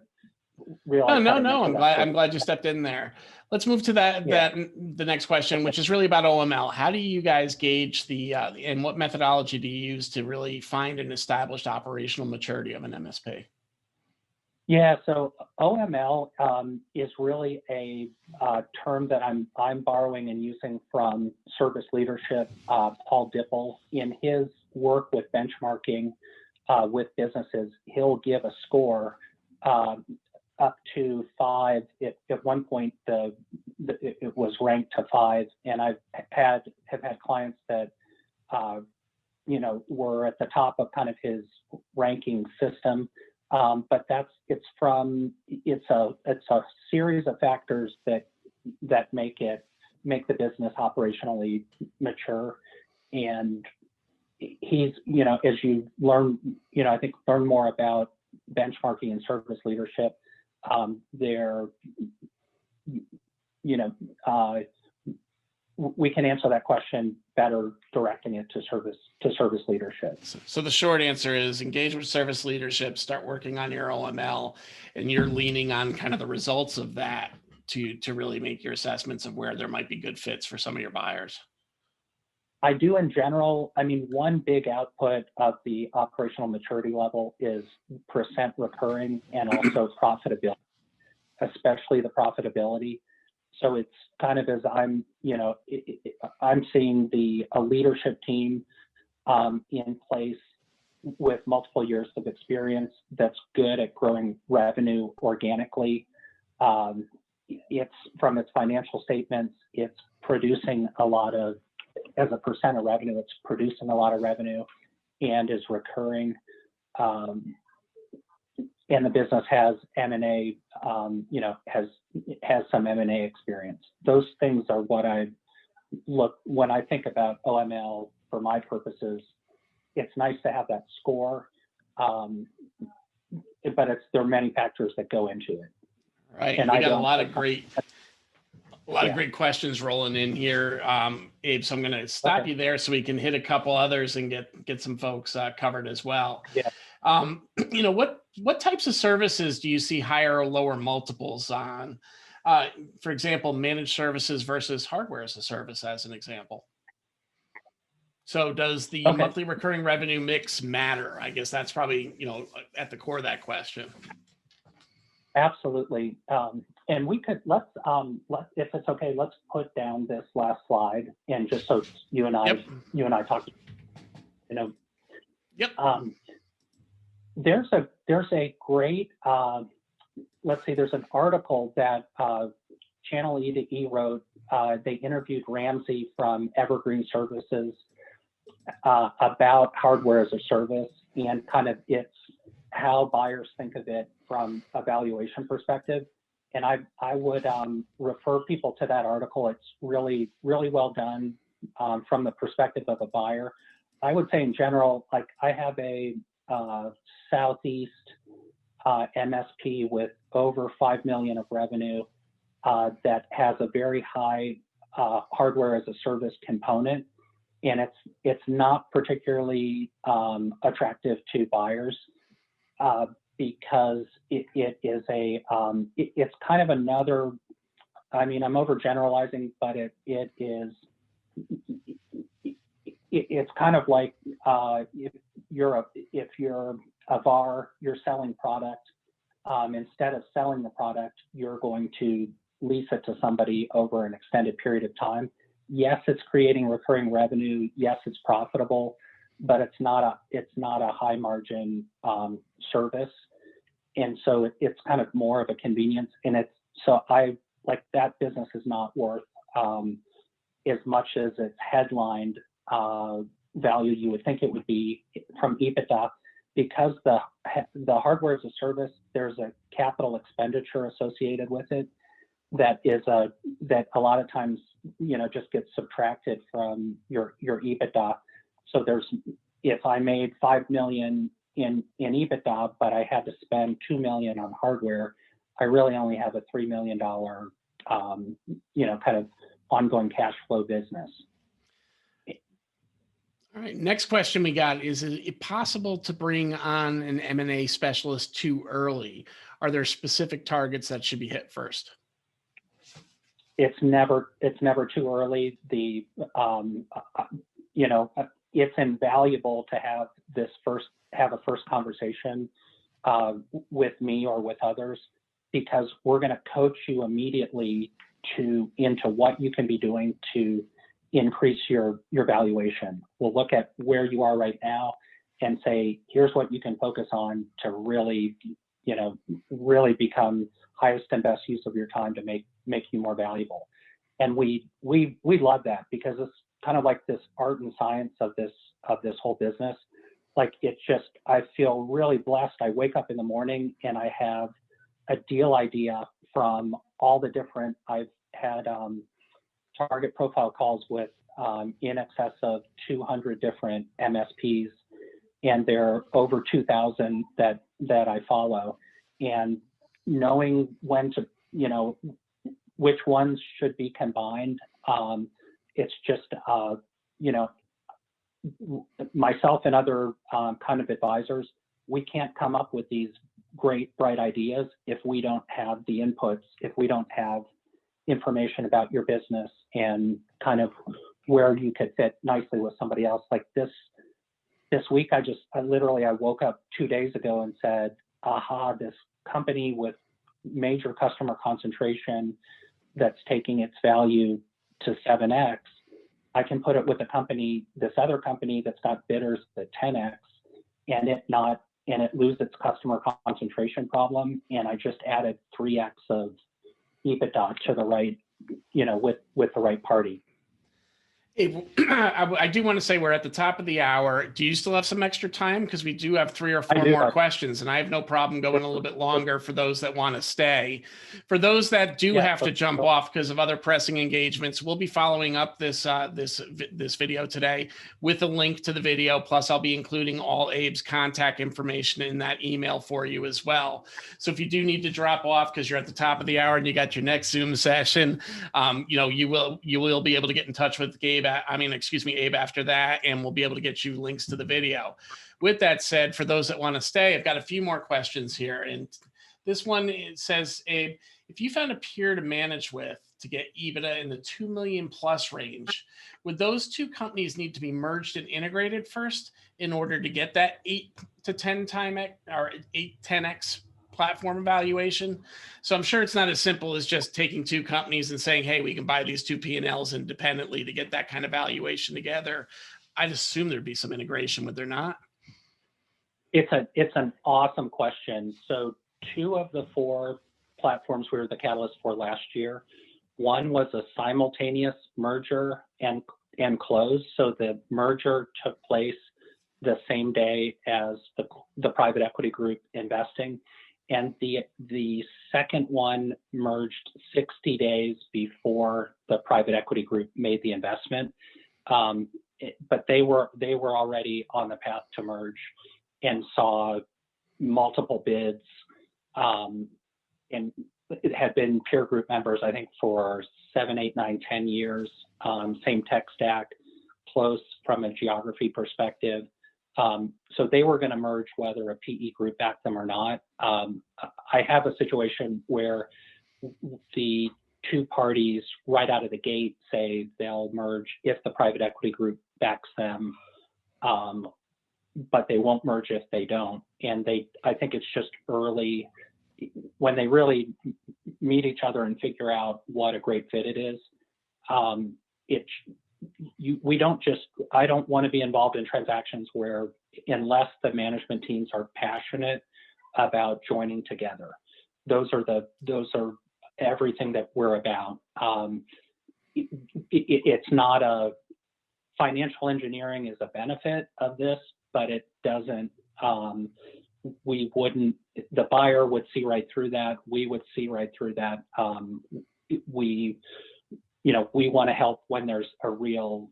realized. No. I'm glad you stepped in there. Let's move to the next question, which is really about OML. How do you guys gauge and what methodology do you use to really find an established operational maturity of an MSP? Yeah, so OML is really a term that I'm borrowing and using from service leadership. Paul Dipple, in his work with benchmarking with businesses, he'll give a score up to 5. At one point, it was ranked to 5, and have had clients that were at the top of kind of his ranking system. But it's a series of factors that make the business operationally mature. And he's, as you learn, I think learn more about benchmarking and service leadership, we can answer that question better directing it to service leadership. So the short answer is engage with service leadership, start working on your OML, and you're leaning on kind of the results of that to really make your assessments of where there might be good fits for some of your buyers. I do in general. I mean, one big output of the operational maturity level is percent recurring and also profitability, especially the profitability. So it's kind of as I'm seeing a leadership team in place with multiple years of experience that's good at growing revenue organically. It's from its financial statements, it's producing a lot of, as a percent of revenue, it's producing a lot of revenue and is recurring. And the business has M&A, has some M&A experience. Those things are what I look when I think about OML for my purposes. It's nice to have that score, but there are many factors that go into it. Right, and we got a lot of great questions rolling in here, Abe. So I'm going to stop you there so we can hit a couple others and get some folks covered as well. Yeah. What types of services do you see higher or lower multiples on? For example, managed services versus hardware as a service, as an example. So does the monthly recurring revenue mix matter? I guess that's probably, at the core of that question. Absolutely. And we could, if it's okay, let's put down this last slide, and just so you and I talk, Yep. There's a great, let's see, there's an article that Channel E2E wrote. They interviewed Ramsey from Evergreen Services, about hardware as a service, and kind of it's how buyers think of it from a valuation perspective. And I would refer people to that article. It's really, really well done from the perspective of a buyer. I would say in general, like I have a Southeast MSP with over 5 million of revenue that has a very high hardware as a service component, and it's not particularly attractive to buyers because it is a it's kind of another. I mean, I'm overgeneralizing, but it's kind of like if you're a VAR, you're selling product. Instead of selling the product, you're going to lease it to somebody over an extended period of time. Yes, it's creating recurring revenue. Yes, it's profitable, but it's not a high margin service, and so it's kind of more of a convenience. And I like that business is not worth as much as its headlined value you would think it would be from EBITDA, because the hardware as a service, there's a capital expenditure associated with it that a lot of times just gets subtracted from your EBITDA. So if I made 5 million in EBITDA, but I had to spend 2 million on hardware, I really only have a $3 million kind of ongoing cash flow business. All right, next question we got is it possible to bring on an M&A specialist too early? Are there specific targets that should be hit first? It's never too early. It's invaluable to have a first conversation with me or with others, because we're going to coach you immediately into what you can be doing to increase your valuation. We'll look at where you are right now and say, here's what you can focus on to really become highest and best use of your time to make you more valuable. And we love that, because it's kind of like this art and science of this whole business. Like I feel really blessed. I wake up in the morning and I have a deal idea from all the different, I've had target profile calls with in excess of 200 different MSPs, and there are over 2,000 that I follow, and knowing when to, which ones should be combined. It's just, myself and other kind of advisors, we can't come up with these great, bright ideas if we don't have the inputs, if we don't have information about your business and kind of where you could fit nicely with somebody else. Like this week, I woke up 2 days ago and said, aha, this company with major customer concentration that's taking its value to 7x, I can put it with this other company that's got bidders at 10x, and it lose its customer concentration problem. And I just added 3x of EBITDA to the right, with the right party. I do want to say we're at the top of the hour. Do you still have some extra time? Because we do have 3 or 4 more questions, and I have no problem going a little bit longer for those that want to stay. For those that do have to jump off because of other pressing engagements, we'll be following up this video today with a link to the video. Plus, I'll be including all Abe's contact information in that email for you as well. So if you do need to drop off because you're at the top of the hour and you got your next Zoom session, you will be able to get in touch with Abe after that, and we'll be able to get you links to the video. With that said, for those that want to stay, I've got a few more questions here. And this one, it says, Abe, if you found a peer to manage with to get EBITDA in the 2 million plus range, would those two companies need to be merged and integrated first in order to get that 8 to 10x platform evaluation? So I'm sure it's not as simple as just taking two companies and saying, hey, we can buy these two P&Ls independently to get that kind of valuation together. I'd assume there'd be some integration, would there not? It's an awesome question. So 2 of the 4 platforms we were the catalyst for last year One was a simultaneous merger and close. So the merger took place the same day as the private equity group investing. And the second one merged 60 days before the private equity group made the investment. But they were already on the path to merge and saw multiple bids, and it had been peer group members, I think, for 7, 8, 9, 10 years, same tech stack, close from a geography perspective. So they were going to merge whether a PE group backed them or not. I have a situation where the two parties right out of the gate say they'll merge if the private equity group backs them, but they won't merge if they don't. And I think it's just early when they really meet each other and figure out what a great fit it is. I don't want to be involved in transactions where, unless the management teams are passionate about joining together, those are everything that we're about. It's not a financial engineering is a benefit of this, but it doesn't. The buyer would see right through that. We would see right through that. We want to help when there's a real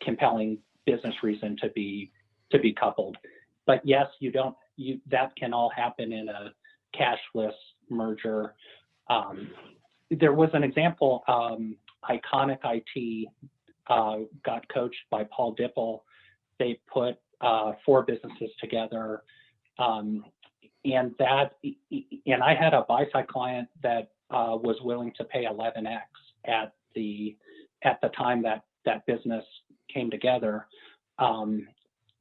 compelling business reason to be coupled. But yes, that can all happen in a cashless merger. There was an example, Iconic IT got coached by Paul Dipple. They put 4 businesses together, and I had a buy side client that was willing to pay 11x at the time that business came together.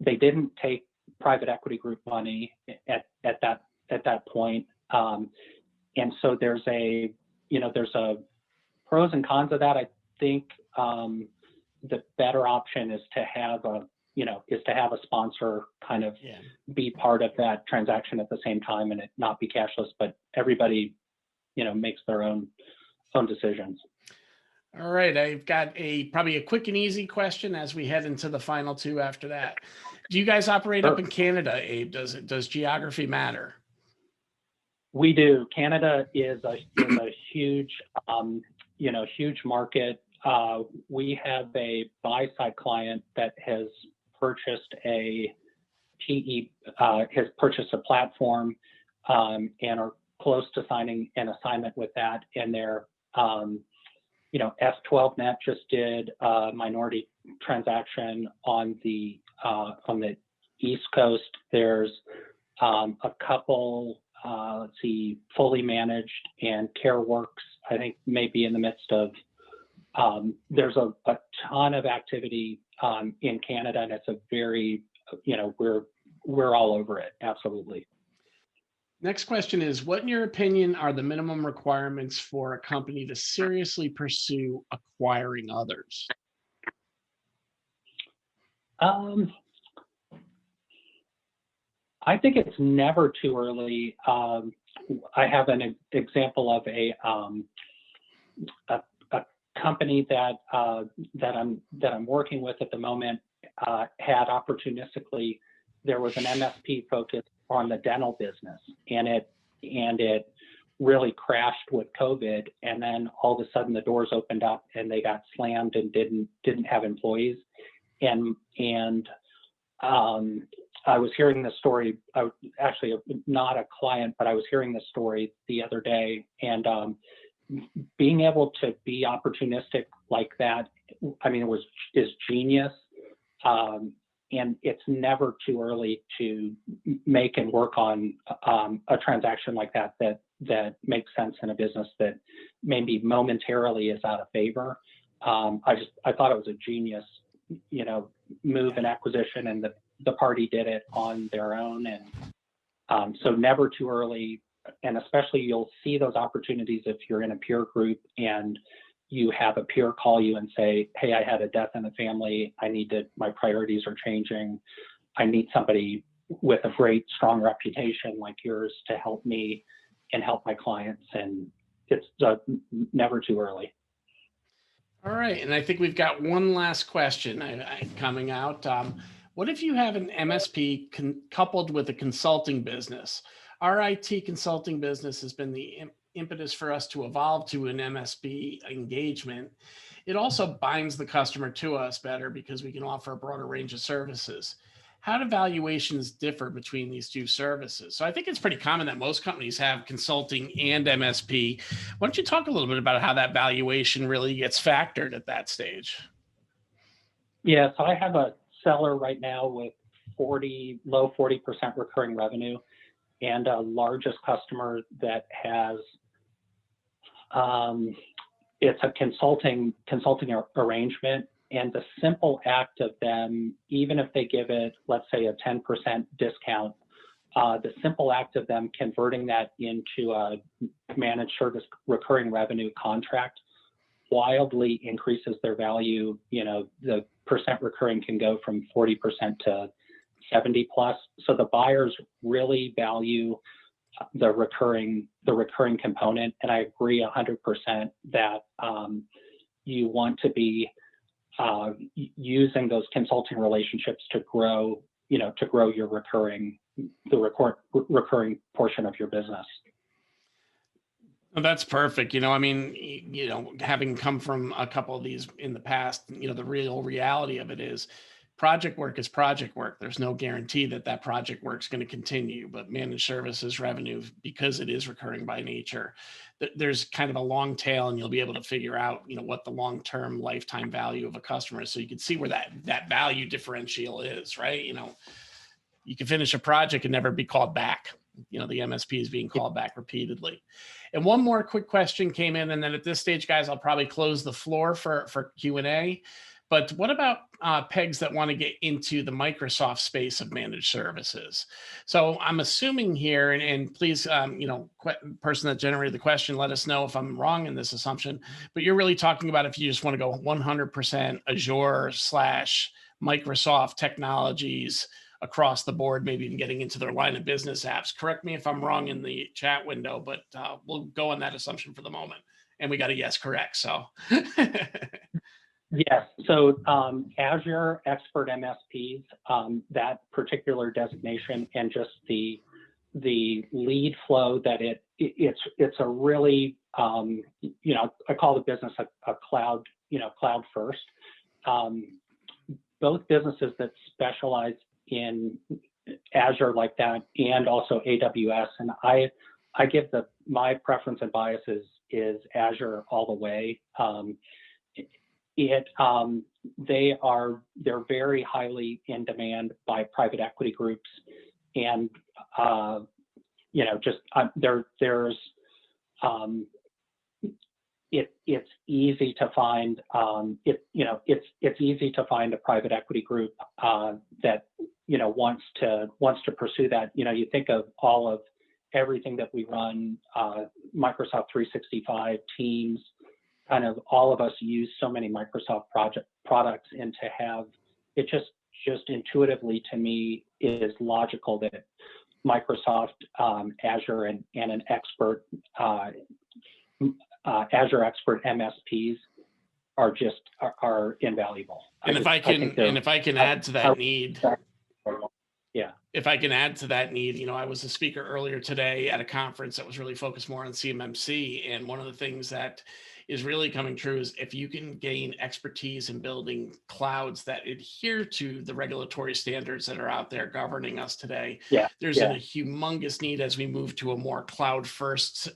They didn't take private equity group money at that point, and so there's a pros and cons of that. I think the better option is to have a sponsor kind of be part of that transaction at the same time, and it not be cashless, but everybody makes their own decisions. All right, I've got probably a quick and easy question as we head into the final 2 after that. Do you guys operate up in Canada, Abe? Does geography matter? We do. Canada is a huge huge market. We have a buy side client that has purchased a platform and are close to signing an assignment with that, and they're F12net just did a minority transaction on the East Coast. There's a couple, Fully Managed and CareWorks, I think, maybe in the midst of. There's a ton of activity in Canada, and it's a very, we're all over it. Absolutely. Next question is, what in your opinion are the minimum requirements for a company to seriously pursue acquiring others? I think it's never too early. I have an example of a company that I'm working with at the moment had opportunistically, there was an MSP focus on the dental business, and it really crashed with COVID, and then all of a sudden the doors opened up and they got slammed and didn't have employees, and I was hearing this story. I was actually not a client, but I was hearing this story the other day, and being able to be opportunistic like that, I mean, is genius. And it's never too early to make and work on a transaction like that makes sense in a business that maybe momentarily is out of favor. I thought it was a genius, move and acquisition, and the party did it on their own. And so never too early. And especially you'll see those opportunities if you're in a peer group and you have a peer call you and say, hey, I had a death in the family. My priorities are changing. I need somebody with a great, strong reputation like yours to help me and help my clients. And never too early. All right, and I think we've got one last question coming out. What if you have an MSP coupled with a consulting business? Our IT consulting business has been the impetus for us to evolve to an MSP engagement. It also binds the customer to us better because we can offer a broader range of services. How do valuations differ between these two services? So I think it's pretty common that most companies have consulting and MSP. Why don't you talk a little bit about how that valuation really gets factored at that stage? Yeah, so I have a seller right now with low 40% recurring revenue, and a largest customer that has it's a consulting arrangement. And the simple act of them, even if they give it, let's say, a 10% discount, the simple act of them converting that into a managed service recurring revenue contract wildly increases their value. You know, the percent recurring can go from 40% to 70 plus. So the buyers really value the recurring component. And I agree 100% that you want to be using those consulting relationships to grow, your recurring portion of your business. Well, that's perfect. I mean, having come from a couple of these in the past, the real reality of it is project work is project work. There's no guarantee that that project work is going to continue, but managed services revenue, because it is recurring by nature, there's kind of a long tail, and you'll be able to figure out, what the long-term lifetime value of a customer is. So you can see where that value differential is, right? You can finish a project and never be called back. The MSP is being called back repeatedly. And one more quick question came in, and then at this stage, guys, I'll probably close the floor for Q&A. But what about pegs that want to get into the Microsoft space of managed services? So I'm assuming here, and please, person that generated the question, let us know if I'm wrong in this assumption, but you're really talking about if you just want to go 100% Azure / Microsoft technologies across the board, maybe even getting into their line of business apps. Correct me if I'm wrong in the chat window, but we'll go on that assumption for the moment. And we got a yes, correct. So. Yes. So Azure Expert MSPs, that particular designation, and just the lead flow that it's a really, I call the business a cloud, cloud first. Both businesses that specialize in Azure like that, and also AWS, and I give my preference and bias is Azure all the way. They're very highly in demand by private equity groups, and it's easy to find it's easy to find a private equity group that wants to pursue that. You think of everything that we run, Microsoft 365, Teams. Kind of all of us use so many Microsoft products, and to have it just intuitively to me is logical that Microsoft, Azure, and an expert Azure Expert MSPs are invaluable. And if I can add to that need. Yeah. If I can add to that need, I was a speaker earlier today at a conference that was really focused more on CMMC. And one of the things that is really coming true is if you can gain expertise in building clouds that adhere to the regulatory standards that are out there governing us today, there's a humongous need as we move to a more cloud first,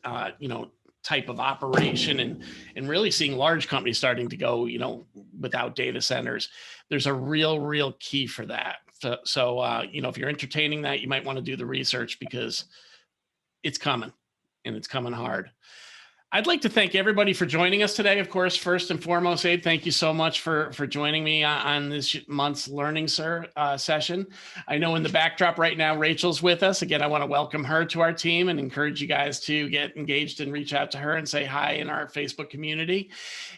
type of operation, and really seeing large companies starting to go, without data centers. There's a real key for that. So if you're entertaining that, you might want to do the research, because it's coming, and it's coming hard. I'd like to thank everybody for joining us today. Of course, first and foremost, Abe, thank you so much for joining me on this month's learning session. I know in the backdrop right now, Rachel's with us. Again, I want to welcome her to our team and encourage you guys to get engaged and reach out to her and say hi in our Facebook community.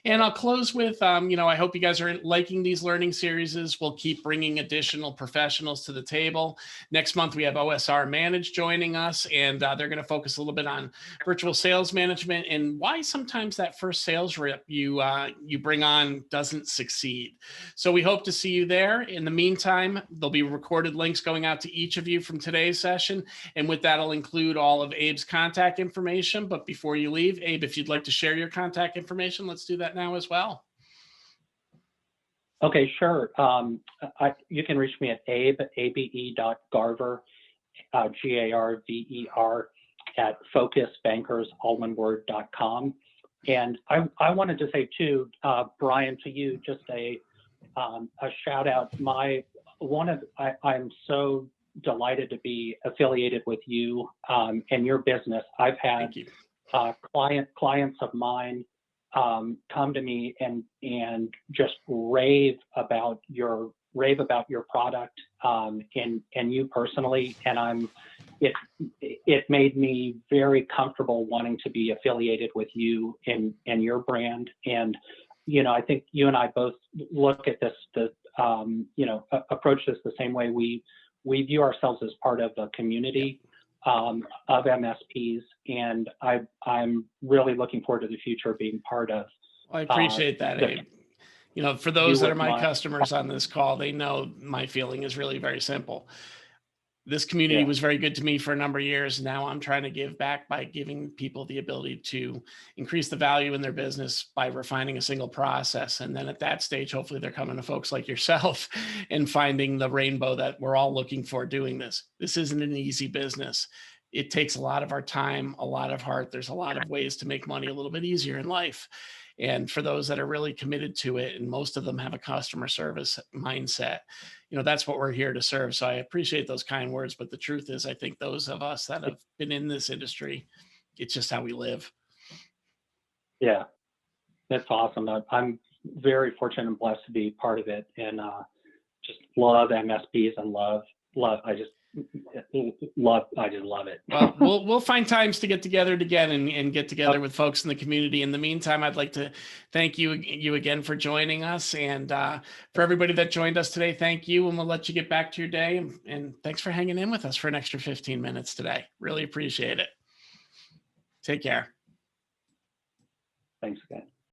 And I'll close with, I hope you guys are liking these learning series. We'll keep bringing additional professionals to the table. Next month, we have OSR Managed joining us, and they're going to focus a little bit on virtual sales management and and why sometimes that first sales rep you bring on doesn't succeed. So we hope to see you there. In the meantime, there'll be recorded links going out to each of you from today's session. And with that, I'll include all of Abe's contact information. But before you leave, Abe, if you'd like to share your contact information, let's do that now as well. Okay, sure. You can reach me at abe.garver, Garver, at focusbankers.com. And I wanted to say too, Brian, to you, just a shout out. I'm so delighted to be affiliated with you and your business. I've had clients of mine come to me and just rave about your product and you personally, and it made me very comfortable wanting to be affiliated with you and your brand. And I think you and I both look at this, approach this the same way. We view ourselves as part of a community of MSPs, and I'm really looking forward to the future of being part of. Well, I appreciate that, Abe. For those that are my customers on this call, they know my feeling is really very simple. This community was very good to me for a number of years. Now I'm trying to give back by giving people the ability to increase the value in their business by refining a single process. And then at that stage, hopefully they're coming to folks like yourself and finding the rainbow that we're all looking for doing this. This isn't an easy business. It takes a lot of our time, a lot of heart. There's a lot of ways to make money a little bit easier in life. And for those that are really committed to it, and most of them have a customer service mindset, that's what we're here to serve. So I appreciate those kind words. But the truth is, I think those of us that have been in this industry, it's just how we live. Yeah, that's awesome. I'm very fortunate and blessed to be part of it, and just love MSPs and love. I just love it. Well, we'll find times to get together again and get together with folks in the community. In the meantime, I'd like to thank you again for joining us, and for everybody that joined us today, thank you. And we'll let you get back to your day. And thanks for hanging in with us for an extra 15 minutes today. Really appreciate it. Take care. Thanks again.